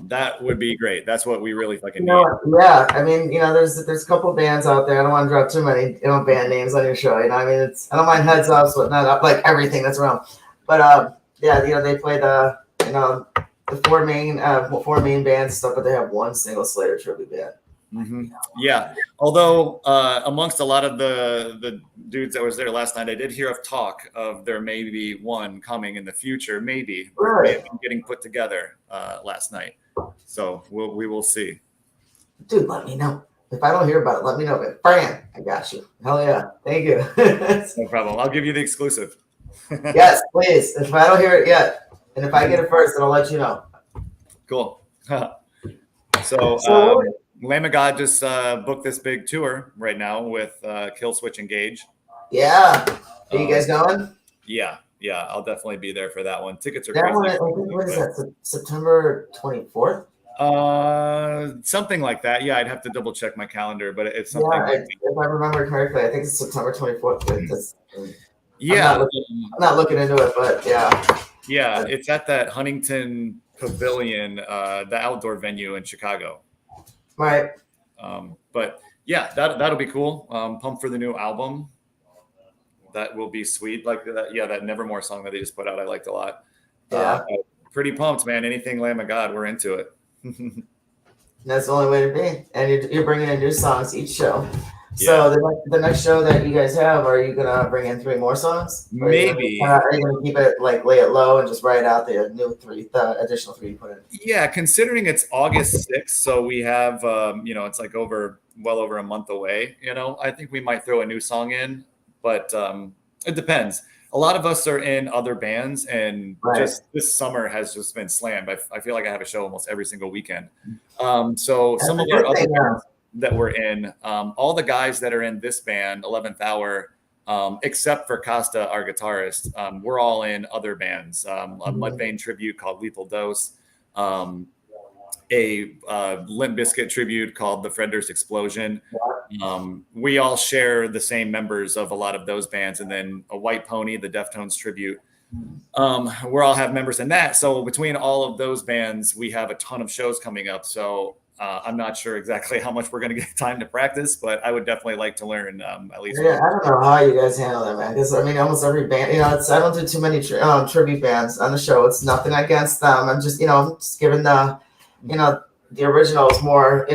[SPEAKER 2] That would be great. That's what we really fucking need.
[SPEAKER 1] Yeah, I mean, there's a couple bands out there. I don't want to drop too many band names on your show. I mean, I don't mind heads ups, but not like everything that's around. But they play the 4 main bands stuff, but they have one single Slayer tribute band.
[SPEAKER 2] Mm-hmm. Yeah. Although amongst a lot of the dudes that was there last night, I did hear of talk of there may be one coming in the future. Maybe may have been getting put together last night. So we will see. Dude,
[SPEAKER 1] let me know. If I don't hear about it, let me know. Fran, I got you. Hell yeah. Thank you.
[SPEAKER 2] No problem. I'll give you the exclusive.
[SPEAKER 1] Yes, please. If I don't hear it yet, and if I get it first, then I'll let you know.
[SPEAKER 2] Cool. So Lamb of God just booked this big tour right now with Killswitch Engage.
[SPEAKER 1] Yeah. Are you guys going?
[SPEAKER 2] Yeah. I'll definitely be there for that one. Tickets are
[SPEAKER 1] that
[SPEAKER 2] crazy.
[SPEAKER 1] One, I think, what is that? September 24th?
[SPEAKER 2] Something like that. Yeah, I'd have to double check my calendar, but it's something.
[SPEAKER 1] Yeah, if I remember correctly, I think it's September 24th.
[SPEAKER 2] Yeah.
[SPEAKER 1] I'm not looking into it, but yeah.
[SPEAKER 2] Yeah, it's at that Huntington Pavilion, the outdoor venue in Chicago.
[SPEAKER 1] Right.
[SPEAKER 2] But yeah, that'll be cool. Pumped for the new album. That will be sweet. Like that, that Nevermore song that they just put out, I liked a lot.
[SPEAKER 1] Yeah.
[SPEAKER 2] Pretty pumped, man. Anything Lamb of God, we're into it.
[SPEAKER 1] That's the only way to be. And you're bringing in new songs each show. So the next show that you guys have, are you gonna bring in 3 more songs?
[SPEAKER 2] Maybe.
[SPEAKER 1] Are you gonna keep it lay it low and just write out the additional 3 you put in?
[SPEAKER 2] Yeah, considering it's August 6th, so we have it's like well over a month away. I think we might throw a new song in, but it depends. A lot of us are in other bands, and just this summer has just been slammed. I feel like I have a show almost every single weekend. So some of our other bands that we're in, all the guys that are in this band, 11th Hour, except for Costa, our guitarist, we're all in other bands. A Mudvayne tribute called Lethal Dose, a Limp Bizkit tribute called The Frienders Explosion. We all share the same members of a lot of those bands, and then a White Pony, the Deftones tribute. We all have members in that. So between all of those bands, we have a ton of shows coming up. So I'm not sure exactly how much we're going to get time to practice, but I would definitely like to learn at least.
[SPEAKER 1] Yeah, I don't know how you guys handle that, man. Because almost every band, I don't do too many tribute bands on the show. It's nothing against them. I'm just, just giving the originals more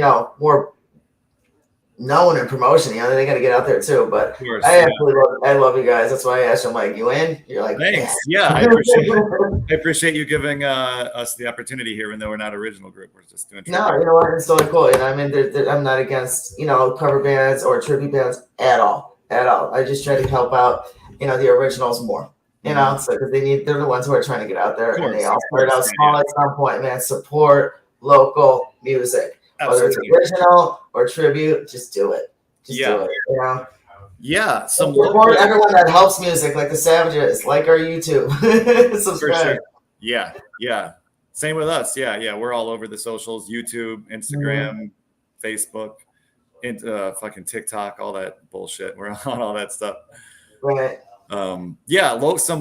[SPEAKER 1] known in promotion. You know, they got to get out there too. But
[SPEAKER 2] course,
[SPEAKER 1] I absolutely I love you guys. That's why I asked you. I'm like, you in? You're like,
[SPEAKER 2] thanks.
[SPEAKER 1] yeah.
[SPEAKER 2] I appreciate you giving us the opportunity here, even though we're not original group. We're just doing tribute.
[SPEAKER 1] No, you know what? It's totally cool. You know, I mean, I'm not against, you know, cover bands or tribute bands at all. At all. I just try to help out, you know, the originals more. You know, so because they're the ones who are trying to get out there, and they all start out small at some point. Man, support local music, whether it's original or tribute. Just do it. Just do it. You know.
[SPEAKER 2] Yeah, some
[SPEAKER 1] support everyone that helps music, like the Savages, like our YouTube. Subscribe.
[SPEAKER 2] For sure. Yeah. Same with us. Yeah. We're all over the socials: YouTube, Instagram, Facebook, fucking TikTok, all that bullshit. We're on all that stuff.
[SPEAKER 1] Right.
[SPEAKER 2] Some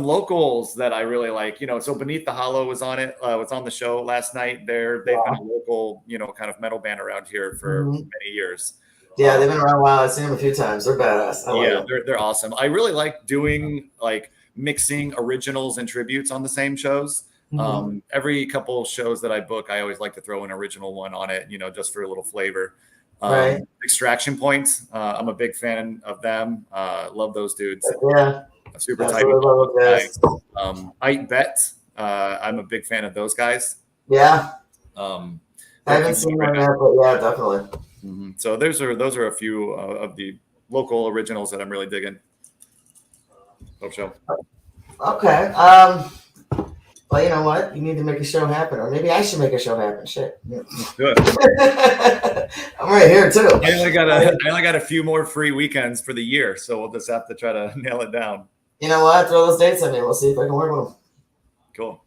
[SPEAKER 2] locals that I really like, you know, so Beneath the Hollow was on it, was on the show last night. They've been a local, you know, kind of metal band around here for many years.
[SPEAKER 1] Yeah, they've been around a while. I've seen them a few times. They're badass.
[SPEAKER 2] They're awesome. I really like doing like mixing originals and tributes on the same shows. Every couple shows that I book, I always like to throw an original one on it, you know, just for a little flavor. Extraction Point, I'm a big fan of them. Love those dudes.
[SPEAKER 1] Yeah.
[SPEAKER 2] Super tight. Ike Bet, I'm a big fan of those guys.
[SPEAKER 1] Yeah. I haven't seen them yet, but yeah, definitely.
[SPEAKER 2] So those are a few of the local originals that I'm really digging. Hope so.
[SPEAKER 1] Okay. Well, you know what? You need to make a show happen, or maybe I should make a show happen. Shit.
[SPEAKER 2] Good.
[SPEAKER 1] I'm right here too.
[SPEAKER 2] I only got a few more free weekends for the year, so we'll just have to try to nail it down.
[SPEAKER 1] You know what? Throw those dates at me. We'll see if I can work with them.
[SPEAKER 2] Cool.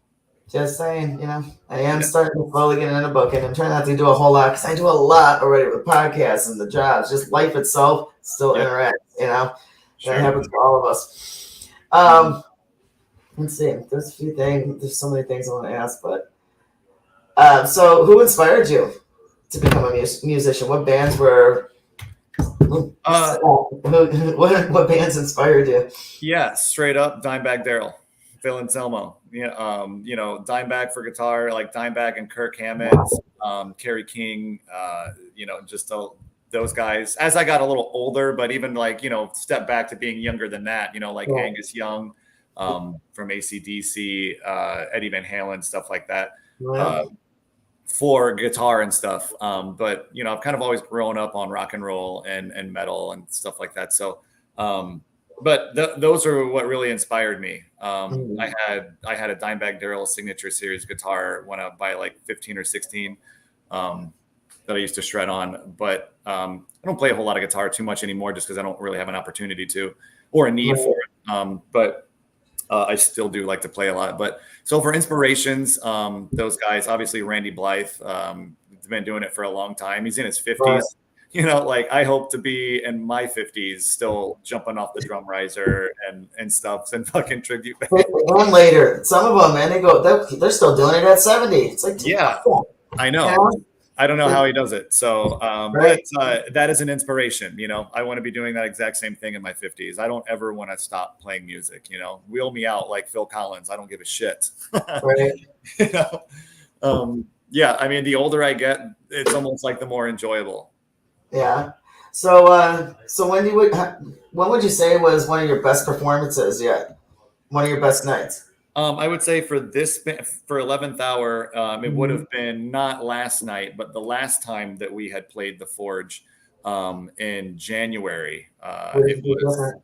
[SPEAKER 1] Just saying, you know, I am starting to slowly get into booking. I'm trying not to do a whole lot because I do a lot already with podcasts and the jobs. Just life itself still interacts, you know. That happens to all of us. Let's see. There's a few things. There's so many things I want to ask, but so who inspired you to become a musician? What bands were? What bands inspired you?
[SPEAKER 2] Yeah, straight up Dimebag Darrell, Phil Anselmo. Yeah, you know, Dimebag for guitar, like Dimebag and Kirk Hammett, Kerry King. You know, just those guys. As I got a little older, but even like, you know, step back to being younger than that. You know, like Angus Young from AC/DC, Eddie Van Halen, stuff like that. For guitar and stuff. But, you know, I've kind of always grown up on rock and roll and metal and stuff like that. So, but those are what really inspired me. I had a Dimebag Darrell Signature Series guitar when I by like 15 or 16 that I used to shred on. But I don't play a whole lot of guitar too much anymore just because I don't really have an opportunity to or a need for it. But I still do like to play a lot. But so for inspirations, those guys, obviously Randy Blythe, has been doing it for a long time. He's in his 50s. You know, like I hope to be in my 50s still jumping off the drum riser and stuff and fucking tribute.
[SPEAKER 1] And later, some of them, man, they're still doing it at 70. It's like,
[SPEAKER 2] I know. Yeah. I don't know how he does it. So, but that is an inspiration. You know, I want to be doing that exact same thing in my 50s. I don't ever want to stop playing music. You know, wheel me out like Phil Collins. I don't give a shit. You know? Yeah. I mean, the older I get, it's almost like the more enjoyable.
[SPEAKER 1] Yeah. So, so when would you say was one of your best performances yet? One of your best nights?
[SPEAKER 2] I would say for 11th Hour, it would have been not last night, but the last time that we had played the Forge in January. It was,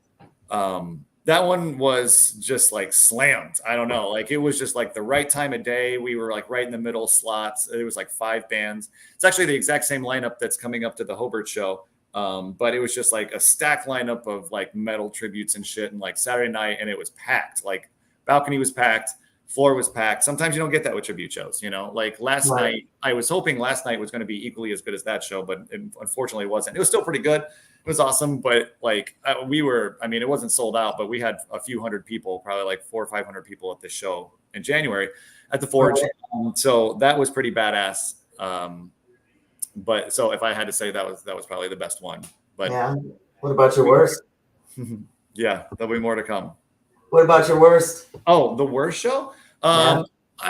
[SPEAKER 2] that one was just like slammed. I don't know. Like it was just like the right time of day. We were like right in the middle slots. It was like 5 bands. It's actually the exact same lineup that's coming up to the Hobart show. But it was just like a stacked lineup of like metal tributes and shit. And like Saturday night, and it was packed. Like balcony was packed, floor was packed. Sometimes you don't get that with tribute shows, you know. Like last night, I was hoping last night was going to be equally as good as that show, but it unfortunately wasn't. It was still pretty good. It was awesome, but like it wasn't sold out, but we had a few hundred people, probably like 400 or 500 people at this show in January at the Forge. So that was pretty badass. But so if I had to say that was probably the best one. But
[SPEAKER 1] yeah. What about your worst?
[SPEAKER 2] Yeah, there'll be more to come.
[SPEAKER 1] What about your worst?
[SPEAKER 2] Oh, the worst show? I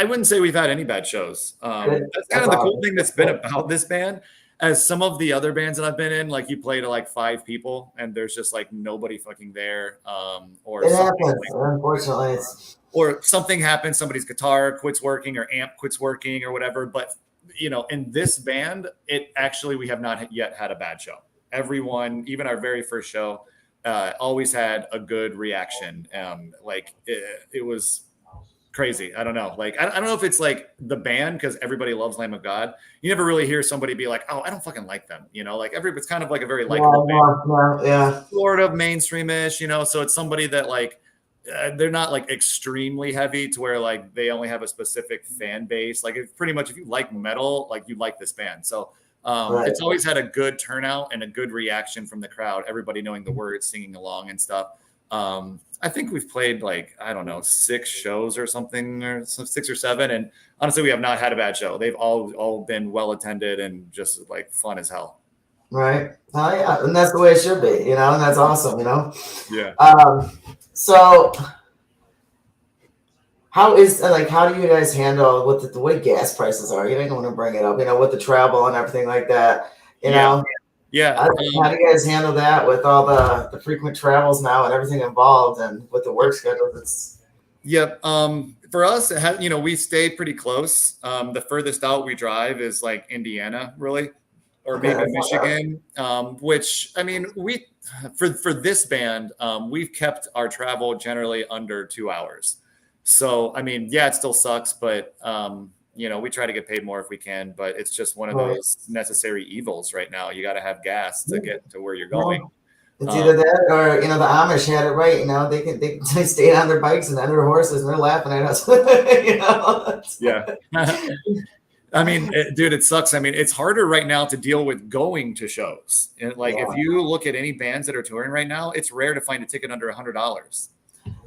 [SPEAKER 2] wouldn't say we've had any bad shows. That's kind of the cool thing that's been about this band. as some of the other bands that I've been in, like you play to like 5 people and there's just like nobody fucking there. Or
[SPEAKER 1] it happens. Unfortunately,
[SPEAKER 2] or something happens, somebody's guitar quits working or amp quits working or whatever. But in this band, we have not yet had a bad show. Everyone, even our very first show, always had a good reaction. It was crazy. I don't know. Like, I don't know if it's like the band, because everybody loves Lamb of God. You never really hear somebody be like, oh, I don't fucking like them. Like it's kind of like a very likable band.
[SPEAKER 1] Yeah.
[SPEAKER 2] Sort of mainstream-ish, so it's somebody that like, they're not like extremely heavy to where like they only have a specific fan base. Like, it's pretty much, if you like metal, like you like this band. So it's always had a good turnout and a good reaction from the crowd, everybody knowing the words, singing along and stuff. I think we've played like, I don't know, 6 shows or something, or 6 or 7. And honestly, we have not had a bad show. They've all been well attended and just like fun as hell.
[SPEAKER 1] Right. Oh yeah. And that's the way it should be, and that's awesome,
[SPEAKER 2] Yeah.
[SPEAKER 1] So how do you guys handle what the way gas prices are? You don't want to bring it up, with the travel and everything like that, know?
[SPEAKER 2] Yeah.
[SPEAKER 1] How do you guys handle that with all the frequent travels now and everything involved, and with the work schedule?
[SPEAKER 2] Yep. For us, we stay pretty close. The furthest out we drive is like Indiana, really, or maybe Michigan. Which, I mean, for this band, we've kept our travel generally under 2 hours. So, I mean, yeah, it still sucks, but we try to get paid more if we can, but it's just one of those necessary evils right now. You got to have gas to get to where you're going.
[SPEAKER 1] It's either that or, the Amish had it right. They stayed on their bikes and on their horses and they're laughing at us.
[SPEAKER 2] Yeah. I mean, dude, it sucks. I mean, it's harder right now to deal with going to shows. And if you look at any bands that are touring right now, it's rare to find a ticket under $100.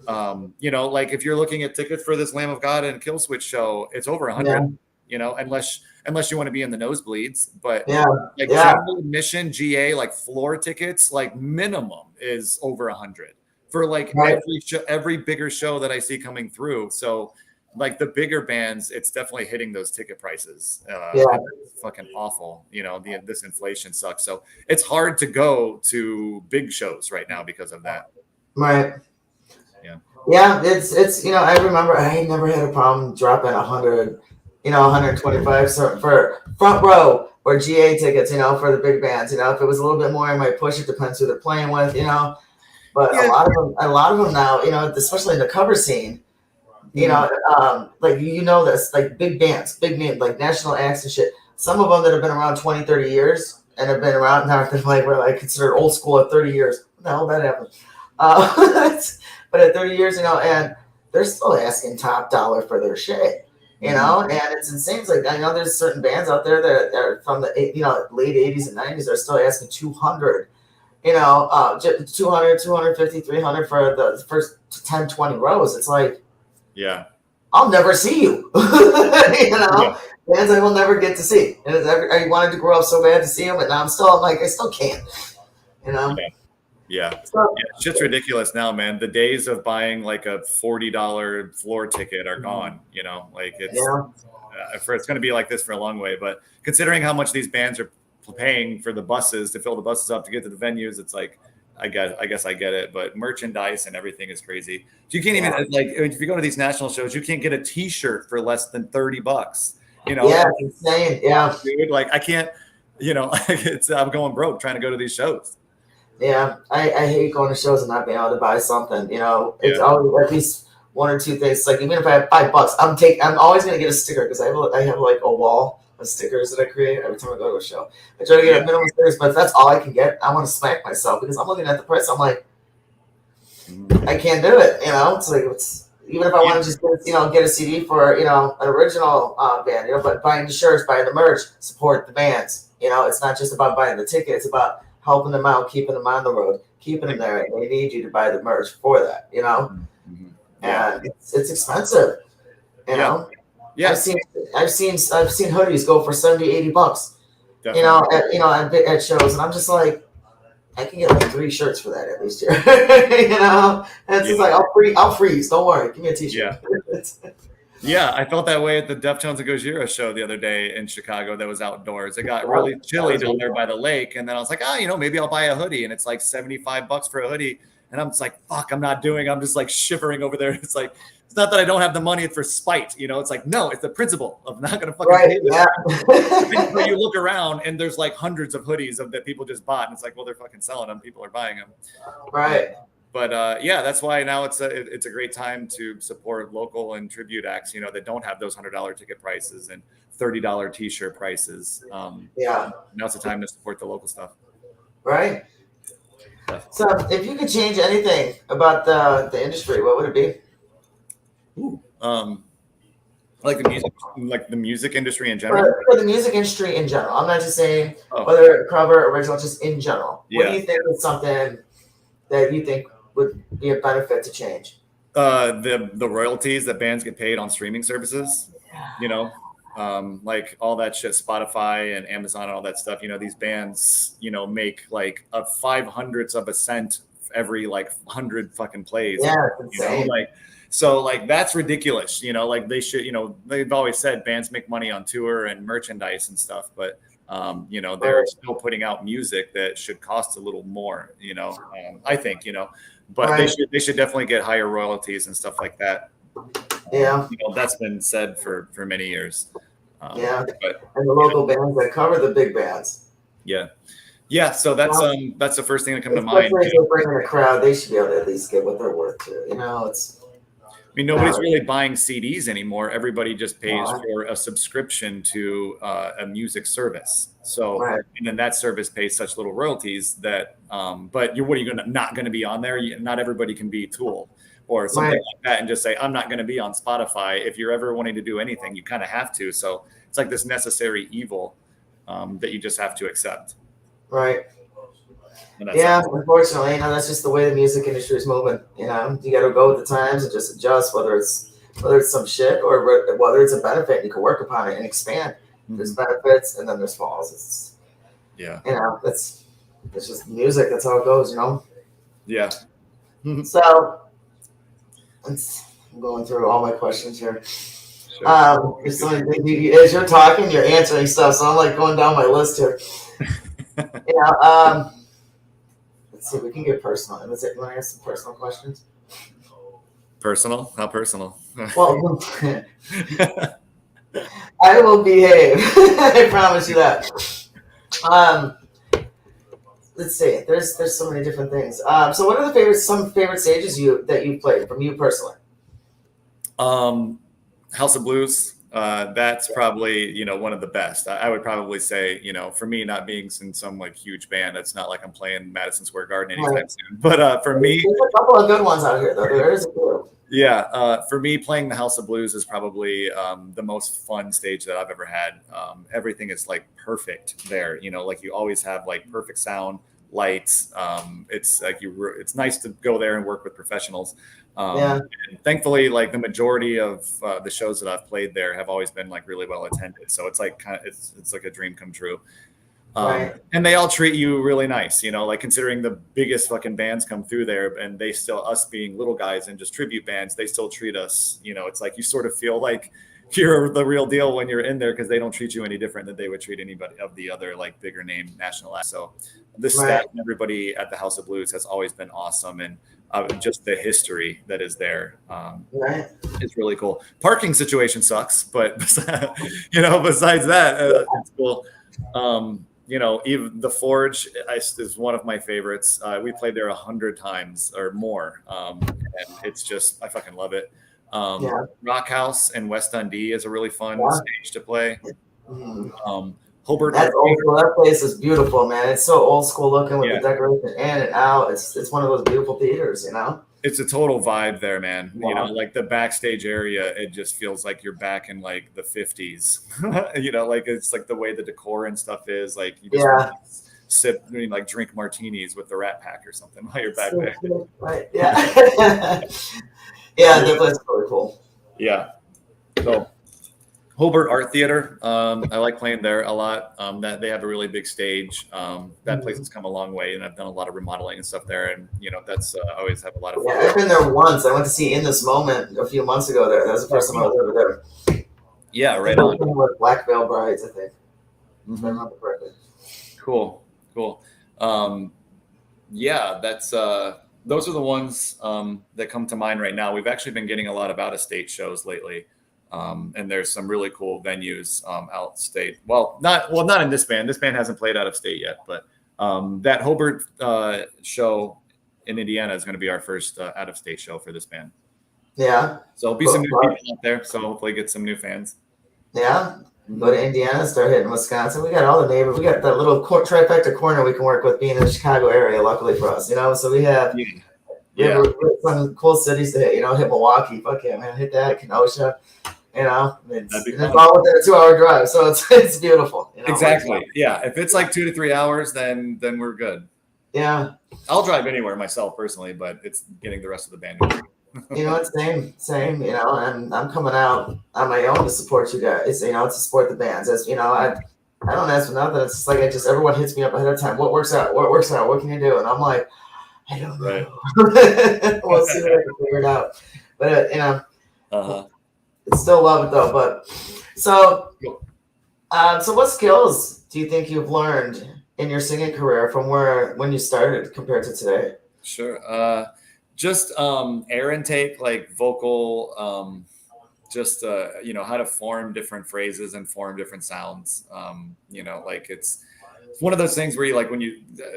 [SPEAKER 2] Like if you're looking at tickets for this Lamb of God and Killswitch show, it's over 100, unless you want to be in the nosebleeds, but general admission GA, like floor tickets, like minimum is over 100 for like every bigger show that I see coming through. So like the bigger bands, it's definitely hitting those ticket prices. It's fucking awful. This inflation sucks. So it's hard to go to big shows right now because of that.
[SPEAKER 1] Right. Yeah, it's I remember I never had a problem dropping 100, 125 for front row or GA tickets, for the big bands. If it was a little bit more, I might push it. Depends who they're playing with, But a lot of them now, especially in the cover scene, this, like big bands, big names, like national acts and shit. Some of them that have been around 20, 30 years and have been around now, we're like considered old school at 30 years. What the hell that happened? But at 30 years, and they're still asking top dollar for their shit, and it's insane. It's like, I know there's certain bands out there that are from the, late 80s and 90s. They're still asking 200, 200, 250, 300 for the first 10, 20 rows. It's like,
[SPEAKER 2] yeah,
[SPEAKER 1] I'll never see you, bands I will never get to see. And I wanted to grow up so bad to see them, and now I still can't,
[SPEAKER 2] Yeah. Shit's ridiculous now, man. The days of buying like a $40 floor ticket are gone. It's going to be like this for a long way. But considering how much these bands are paying for the buses to fill the buses up to get to the venues, it's like, I guess I get it. But merchandise and everything is crazy. You can't even if you go to these national shows, you can't get a T-shirt for less than $30.
[SPEAKER 1] Yeah, insane. Yeah,
[SPEAKER 2] dude. Like I can't. I'm going broke trying to go to these shows.
[SPEAKER 1] Yeah, I hate going to shows and not being able to buy something. It's always at least 1 or 2 things. Like even if I have $5, I'm always gonna get a sticker because I have like a wall of stickers that I create every time I go to a show. I try to get a minimum stickers, but if that's all I can get, I want to smack myself because I'm looking at the price. I'm like, I can't do it. It's like even if I want to just get a CD for an original band. But buying the shirts, buying the merch, support the bands. It's not just about buying the ticket. It's about helping them out, keeping them on the road, keeping them there. They need you to buy the merch for that, And it's expensive, Yeah. I've seen hoodies go for $70-$80, Definitely. At shows, and I'm just like, I can get like 3 shirts for that at least here, And it's just like I'll freeze. Don't worry, give me a T-shirt.
[SPEAKER 2] Yeah. Yeah, I felt that way at the Deftones and Gojira show the other day in Chicago that was outdoors. It got really chilly down there by the lake. And then I was like, maybe I'll buy a hoodie. And it's like $75 for a hoodie. And I'm just like, fuck, I'm just like shivering over there. It's like, it's not that I don't have the money, it's for spite. It's like, no, it's the principle of not going to fucking pay this. Yeah. But you look around and there's like hundreds of hoodies that people just bought. And it's like, well, they're fucking selling them. People are buying them.
[SPEAKER 1] Right.
[SPEAKER 2] But that's why now it's a great time to support local and tribute acts, that don't have those $100 ticket prices and $30 t-shirt prices. Now's the time to support the local stuff.
[SPEAKER 1] Right. So if you could change anything about the industry, what would it be?
[SPEAKER 2] Ooh, like the music industry in general.
[SPEAKER 1] For the music industry in general. I'm not just saying whether cover, original, just in general. What do you think is something that you think would be a benefit to change?
[SPEAKER 2] The royalties that bands get paid on streaming services, like all that shit, Spotify and Amazon and all that stuff. These bands, make like a 0.05 of a cent every like 100 fucking plays.
[SPEAKER 1] Insane.
[SPEAKER 2] So that's ridiculous. They should. They've always said bands make money on tour and merchandise and stuff, but they're still putting out music that should cost a little more. I think. But they should definitely get higher royalties and stuff like that.
[SPEAKER 1] Yeah,
[SPEAKER 2] that's been said for many years.
[SPEAKER 1] And the local bands that cover the big bands.
[SPEAKER 2] Yeah. So that's the first thing that comes to mind.
[SPEAKER 1] If they're bringing a crowd, they should be able to at least get what they're worth too.
[SPEAKER 2] Nobody's really buying CDs anymore. Everybody just pays for a subscription to a music service. So, and then that service pays such little royalties that, but what are you not going to be on there? Not everybody can be Tool or something like that and just say, I'm not going to be on Spotify. If you're ever wanting to do anything, you kind of have to. So it's like this necessary evil that you just have to accept.
[SPEAKER 1] Right. Unfortunately, that's just the way the music industry is moving. You got to go with the times and just adjust, whether it's some shit or whether it's a benefit. You can work upon it and expand. Mm-hmm. There's benefits and then there's falls. It's just music. That's how it goes.
[SPEAKER 2] Yeah.
[SPEAKER 1] So I'm going through all my questions here. Sure. As you're talking, you're answering stuff, so I'm like going down my list here. Let's see, we can get personal. You want to ask some personal questions?
[SPEAKER 2] Personal? How personal?
[SPEAKER 1] Well, I will behave. I promise you that. Let's see. There's so many different things. So what are some favorite stages that you've played from you personally?
[SPEAKER 2] House of Blues. That's probably, one of the best. I would probably say, for me, not being in some like huge band, it's not like I'm playing Madison Square Garden anytime soon. But for me,
[SPEAKER 1] there's a couple of good ones out here, though. There is a few.
[SPEAKER 2] Yeah, for me, playing the House of Blues is probably the most fun stage that I've ever had. Everything is like perfect there. Like you always have like perfect sound, lights. It's like it's nice to go there and work with professionals. And thankfully, like the majority of the shows that I've played there have always been like really well attended. So it's like it's like a dream come true. And they all treat you really nice, like considering the biggest fucking bands come through there and they still, us being little guys and just tribute bands, they still treat us, it's like you sort of feel like you're the real deal when you're in there because they don't treat you any different than they would treat anybody of the other like bigger name national acts. So the staff and everybody at the House of Blues has always been awesome. And just the history that is there is really cool. Parking situation sucks, but besides that, it's cool. Even the Forge is one of my favorites. We played there 100 times or more, and it's just I fucking love it. Rock House in West Dundee is a really fun stage to play. Hobart.
[SPEAKER 1] That place is beautiful, man. It's so old school looking with the decoration in and out. It's one of those beautiful theaters,
[SPEAKER 2] It's a total vibe there, man. Like the backstage area, it just feels like you're back in like the 50s. Like it's like the way the decor and stuff is. Like you just sip, like drink martinis with the Rat Pack or something while you're back there.
[SPEAKER 1] Right. Yeah. Yeah, that place is really cool.
[SPEAKER 2] Yeah. So Hobart Art Theater. I like playing there a lot. That they have a really big stage. That place has come a long way, and I've done a lot of remodeling and stuff there. And that's I always have a lot of fun.
[SPEAKER 1] Yeah, I've been there once. I went to see In This Moment a few months ago. There, that was the first time I was over there.
[SPEAKER 2] Yeah, right on.
[SPEAKER 1] With Black Veil Brides, I think. If I remember correctly.
[SPEAKER 2] Cool. Yeah, that's those are the ones that come to mind right now. We've actually been getting a lot of out-of-state shows lately. And there's some really cool venues out of state. Not in this band. This band hasn't played out of state yet, but that Hobart show in Indiana is going to be our first out of state show for this band.
[SPEAKER 1] Yeah.
[SPEAKER 2] So there'll be some new people out there. So hopefully get some new fans.
[SPEAKER 1] Yeah. Go to Indiana, start hitting Wisconsin. We got all the neighbors. We got that little trifecta corner we can work with being in the Chicago area, luckily for us, So we have some cool cities to hit, hit Milwaukee. Fuck yeah, man. Hit that, Kenosha. It's all within a 2-hour drive, so it's beautiful.
[SPEAKER 2] Exactly. Yeah. If it's like 2 to 3 hours, then we're good.
[SPEAKER 1] Yeah.
[SPEAKER 2] I'll drive anywhere myself personally, but it's getting the rest of the band.
[SPEAKER 1] Same. And I'm coming out on my own to support you guys. To support the bands. As I don't ask for nothing. It's just like everyone hits me up ahead of time. What works out? What can you do? And I'm like, I don't know.
[SPEAKER 2] Right.
[SPEAKER 1] We'll see what I can figure it out. But still love it though. But so what skills do you think you've learned in your singing career from when you started compared to today?
[SPEAKER 2] Sure. Just air intake, like vocal, how to form different phrases and form different sounds. It's one of those things where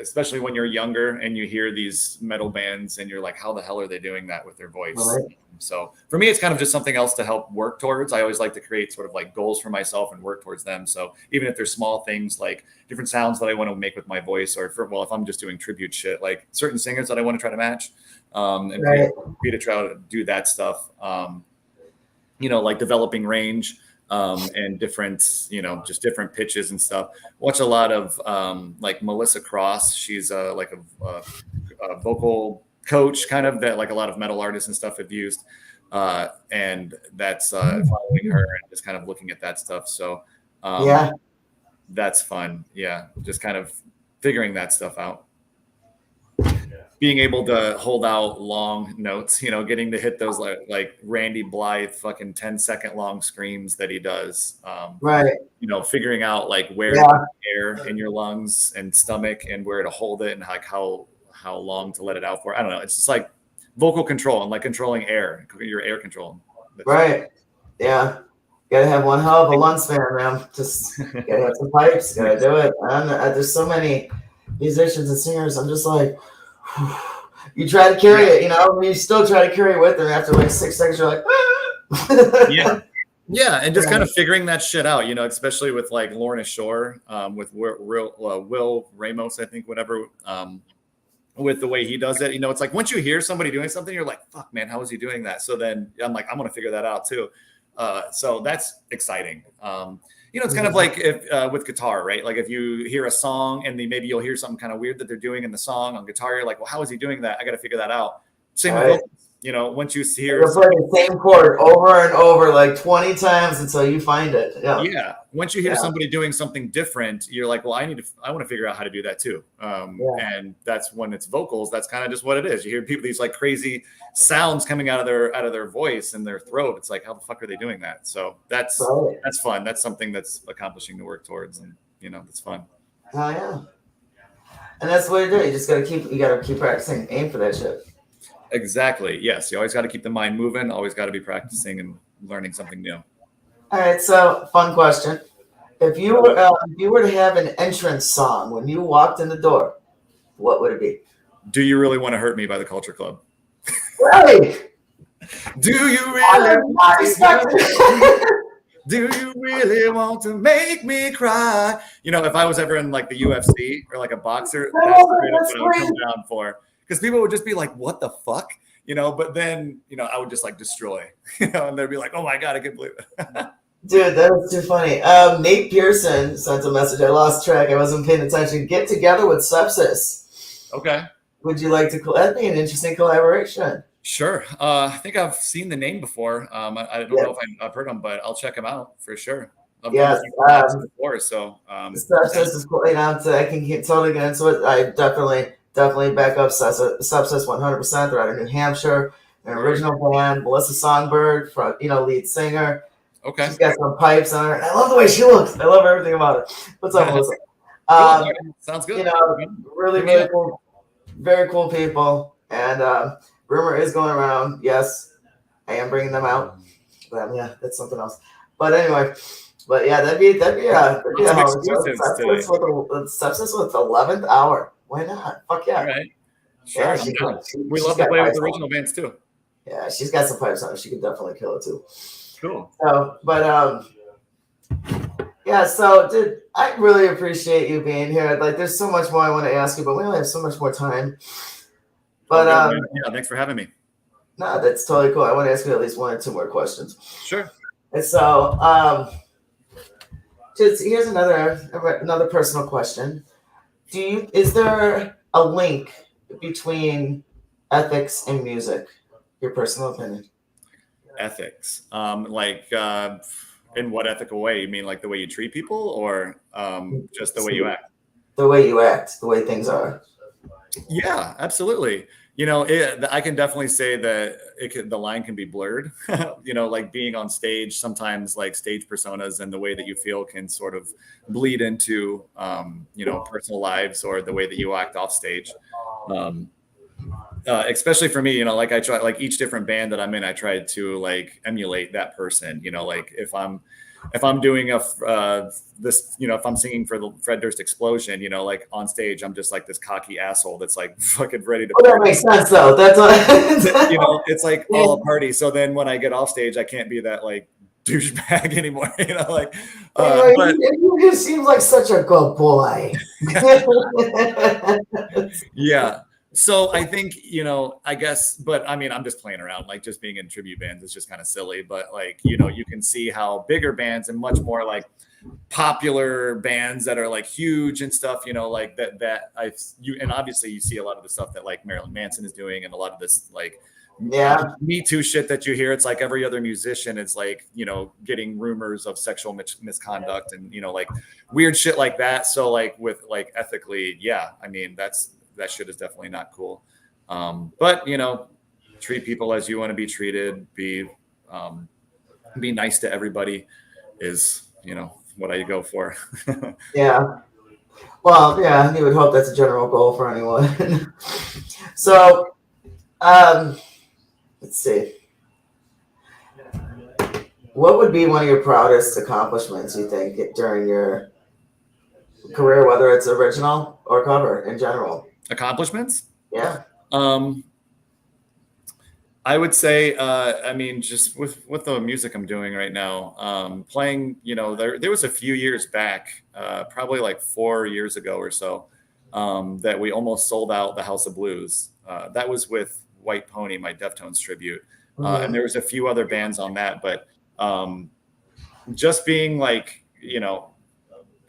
[SPEAKER 2] especially when you're younger and you hear these metal bands and you're like, how the hell are they doing that with their voice? Right. So for me, it's kind of just something else to help work towards. I always like to create sort of like goals for myself and work towards them. So even if there's small things like different sounds that I want to make with my voice, or if I'm just doing tribute shit, like certain singers that I want to try to match, and
[SPEAKER 1] right.
[SPEAKER 2] be to try to do that stuff, like developing range, and different, just different pitches and stuff. Watch a lot of like Melissa Cross. She's like a vocal coach, kind of, that like a lot of metal artists and stuff have used, and that's following her and just kind of looking at that stuff. So that's fun. Yeah, just kind of figuring that stuff out. Being able to hold out long notes, getting to hit those like Randy Blythe fucking 10-second long screams that he does.
[SPEAKER 1] Right.
[SPEAKER 2] Figuring out like where to put air in your lungs and stomach and where to hold it and like how long to let it out for. I don't know. It's just like vocal control and like controlling air, your air control.
[SPEAKER 1] Right. Yeah. Gotta have one hell of a lung span, man. Just gotta have some pipes. Gotta do it. There's so many musicians and singers. I'm just like, you try to carry it, you still try to carry it with them. After like 6 seconds, you're like,
[SPEAKER 2] yeah, and just kind of figuring that shit out, especially with like Lorna Shore, with Will Ramos, I think, whatever, with the way he does it. It's like once you hear somebody doing something, you're like, fuck, man, how is he doing that? So then I'm like, I'm gonna figure that out too. So that's exciting. It's kind of like if with guitar, right? Like if you hear a song and then maybe you'll hear something kind of weird that they're doing in the song on guitar, you're like, well, how is he doing that? I got to figure that out. Same with vocals. Once you hear
[SPEAKER 1] the same chord over and over like 20 times until you find it.
[SPEAKER 2] Yeah. Once you hear somebody doing something different, you're like, well, I want to figure out how to do that too. And that's when it's vocals. That's kind of just what it is. You hear people, these like crazy sounds coming out of their voice and their throat. It's like, how the fuck are they doing that? So that's fun. That's something that's accomplishing to work towards, and it's fun.
[SPEAKER 1] Oh yeah. And that's what you do. You just gotta keep practicing. Aim for that shit.
[SPEAKER 2] Exactly. Yes. You always got to keep the mind moving. Always got to be practicing and learning something new.
[SPEAKER 1] All right. So, fun question: If you were to have an entrance song when you walked in the door, what would it be?
[SPEAKER 2] Do You Really Want to Hurt Me by the Culture Club?
[SPEAKER 1] Right.
[SPEAKER 2] Do you really want to make me cry? If I was ever in like the UFC or like a boxer, that's what I would come down for. Because people would just be like, what the fuck? But then, I would just like destroy, and they'd be like, oh my God, I can't believe it.
[SPEAKER 1] Dude, that was too funny. Nate Pearson sent a message. I lost track. I wasn't paying attention. Get together with Sepsis.
[SPEAKER 2] Okay.
[SPEAKER 1] Would you like to, that'd be an interesting collaboration.
[SPEAKER 2] Sure. I think I've seen the name before. I don't know if I've heard them, but I'll check them out for sure. I've done a few collabs before, so
[SPEAKER 1] Substance is cool. I can totally get into it. I definitely back up Substance 100%. They're out of New Hampshire, an original band. Melissa Songbird, from lead singer.
[SPEAKER 2] Okay.
[SPEAKER 1] She's got some pipes on her. I love the way she looks. I love everything about her. What's up, Melissa?
[SPEAKER 2] Sounds good.
[SPEAKER 1] Really, really cool. Very cool people. And rumor is going around. Yes, I am bringing them out. But yeah, that's something else. But anyway, that'd be Substance with 11th Hour. Why not? Fuck yeah.
[SPEAKER 2] All right. Sure. Yeah, we love to play with original bands too.
[SPEAKER 1] Yeah, she's got some pipes on her. She could definitely kill it too.
[SPEAKER 2] Cool.
[SPEAKER 1] So, yeah, so dude, I really appreciate you being here. Like, there's so much more I want to ask you, but we only have so much more time. But
[SPEAKER 2] yeah, thanks for having me.
[SPEAKER 1] No, that's totally cool. I want to ask you at least one or two more questions.
[SPEAKER 2] Sure.
[SPEAKER 1] And so, here's another personal question. Is there a link between ethics and music? Your personal opinion.
[SPEAKER 2] Ethics, in what ethical way? You mean like the way you treat people, or just the way you act?
[SPEAKER 1] The way you act, the way things are.
[SPEAKER 2] Yeah, absolutely. I can definitely say that the line can be blurred. Like being on stage, sometimes like stage personas and the way that you feel can sort of bleed into, personal lives or the way that you act off stage. Especially for me, like I try, like each different band that I'm in, I try to like emulate that person. Like if I'm doing if I'm singing for the Fred Durst Explosion, like on stage, I'm just like this cocky asshole that's like fucking ready to.
[SPEAKER 1] That makes sense though. That's what
[SPEAKER 2] it's like all a party. So then when I get off stage, I can't be that like douchebag anymore.
[SPEAKER 1] But you just seem like such a good boy.
[SPEAKER 2] Yeah. So I think, I guess, but I mean, I'm just playing around, like just being in tribute bands is just kind of silly, but like, you can see how bigger bands and much more like popular bands that are like huge and stuff, like that and obviously you see a lot of the stuff that like Marilyn Manson is doing and a lot of this like Me Too shit that you hear. It's like every other musician is like, getting rumors of sexual misconduct and, like weird shit like that. So like with like ethically, yeah, I mean, that shit is definitely not cool. But treat people as you want to be treated, be nice to everybody is, what I go for.
[SPEAKER 1] Yeah. Well, yeah, you would hope that's a general goal for anyone. So, let's see. What would be one of your proudest accomplishments, you think, during your career, whether it's original or cover in general?
[SPEAKER 2] Accomplishments?
[SPEAKER 1] Yeah.
[SPEAKER 2] I would say, just with the music I'm doing right now, playing, there was a few years back, probably like 4 years ago or so, that we almost sold out the House of Blues. That was with White Pony, my Deftones tribute. And there was a few other bands on that, but just being like,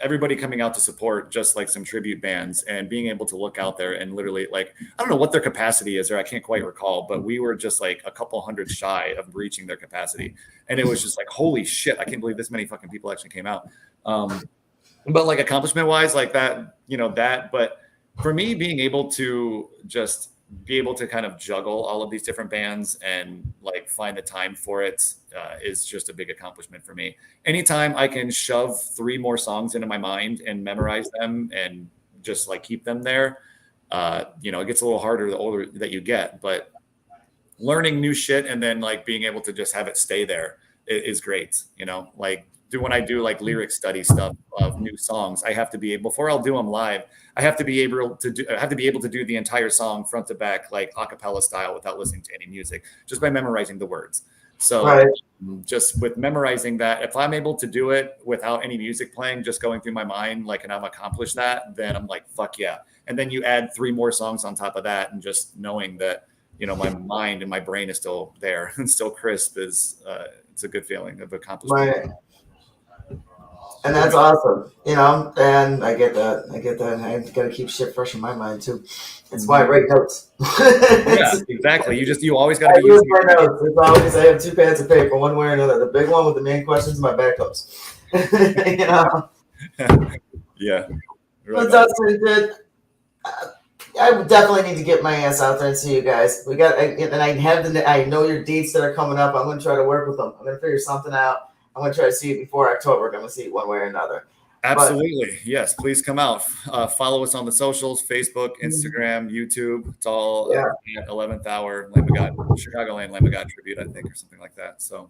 [SPEAKER 2] everybody coming out to support just like some tribute bands and being able to look out there and literally like, I don't know what their capacity is, or I can't quite recall, but we were just like a couple hundred shy of reaching their capacity. And it was just like, holy shit, I can't believe this many fucking people actually came out. But like accomplishment wise, like that, but for me, being able to just be able to kind of juggle all of these different bands and like find the time for it is just a big accomplishment for me. Anytime I can shove 3 more songs into my mind and memorize them and just like keep them there, it gets a little harder the older that you get, but learning new shit and then like being able to just have it stay there is great. When I do like lyric study stuff of new songs, I have to be able, before I'll do them live, I have to be able to do the entire song front to back, like a cappella style without listening to any music, just by memorizing the words. So just with memorizing that, if I'm able to do it without any music playing, just going through my mind, like, and I've accomplished that, then I'm like, fuck yeah. And then you add 3 more songs on top of that. And just knowing that, my mind and my brain is still there and still crisp is, it's a good feeling of accomplishment.
[SPEAKER 1] Right. And that's awesome, you know, and I get that. I got to keep shit fresh in my mind too. That's why I write notes.
[SPEAKER 2] Yeah, exactly. You always got to be
[SPEAKER 1] use
[SPEAKER 2] using
[SPEAKER 1] my notes. It's always, I have 2 pads of paper, one way or another. The big one with the main questions, my backups. You know.
[SPEAKER 2] Yeah.
[SPEAKER 1] Right. Dustin, good. I definitely need to get my ass out there and see you guys. We got, and I know your dates that are coming up. I'm going to try to work with them. I'm going to figure something out. I'm going to try to see you before October. I'm going to see you one way or another.
[SPEAKER 2] Absolutely. Yes. Please come out. Follow us on the socials, Facebook, Instagram, YouTube. It's all at 11th Hour Lamb of God, Chicagoland Lamb of God tribute, I think, or something like that. So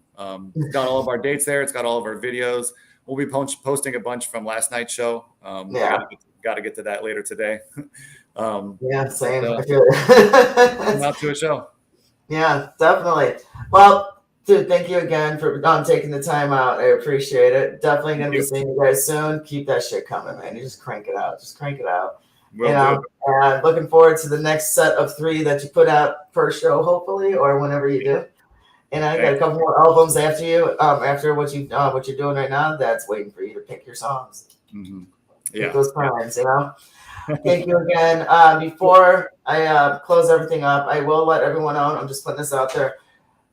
[SPEAKER 2] it's got all of our dates there. It's got all of our videos. We'll be posting a bunch from last night's show. Got to get to that later today.
[SPEAKER 1] Same. I feel it.
[SPEAKER 2] Come out to a show.
[SPEAKER 1] Yeah, definitely. Well, dude, thank you again for taking the time out. I appreciate it. Definitely going to be seeing you guys soon. Keep that shit coming, man. You just crank it out.
[SPEAKER 2] Will do.
[SPEAKER 1] And looking forward to the next set of 3 that you put out per show, hopefully, or whenever you do. And I got a couple more albums after you, after what you're doing right now. That's waiting for you to pick your songs.
[SPEAKER 2] Mm-hmm.
[SPEAKER 1] Keep those plans, you know. Thank you again. Before I close everything up, I will let everyone know, I'm just putting this out there.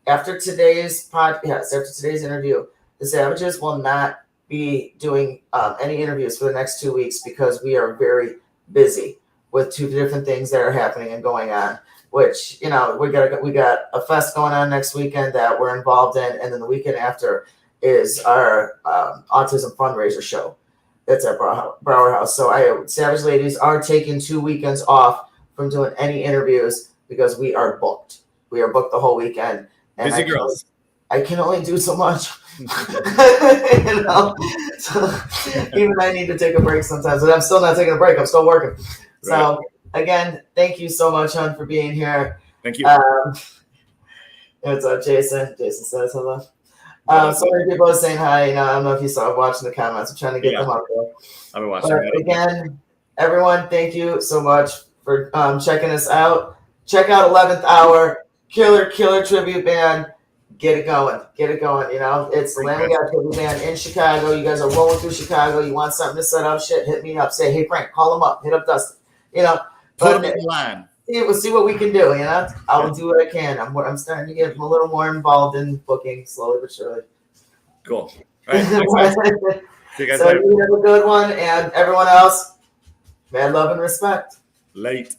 [SPEAKER 1] After today's interview, the Savages will not be doing any interviews for the next 2 weeks because we are very busy with 2 different things that are happening and going on, which, you know, we got a fest going on next weekend that we're involved in, and then the weekend after is our autism fundraiser show. That's at Brower House. So Savage Ladies are taking 2 weekends off from doing any interviews because we are booked. We are booked the whole weekend. And
[SPEAKER 2] busy girls.
[SPEAKER 1] I can only do so much. You know? So, even I need to take a break sometimes, but I'm still not taking a break. I'm still working. Right. So again, thank you so much, hon, for being here.
[SPEAKER 2] Thank you.
[SPEAKER 1] What's up, Jason? Jason says hello. So many people are saying hi. You know, I don't know if you saw watching the comments. I'm trying to get them up there.
[SPEAKER 2] I've been watching.
[SPEAKER 1] Again, everyone, thank you so much for checking us out. Check out 11th Hour, killer tribute band. Get it going. You know, it's the Lamb of God tribute band in Chicago. You guys are rolling through Chicago. You want something to set up? Shit, hit me up. Say, hey Frank, call him up. Hit up Dustin. You know,
[SPEAKER 2] put him in line.
[SPEAKER 1] We'll see what we can do. You know, I'll do what I can. I'm starting to get a little more involved in booking slowly but surely.
[SPEAKER 2] Cool. All right. See you guys later.
[SPEAKER 1] You have a good one, and everyone else, mad love and respect.
[SPEAKER 2] Late.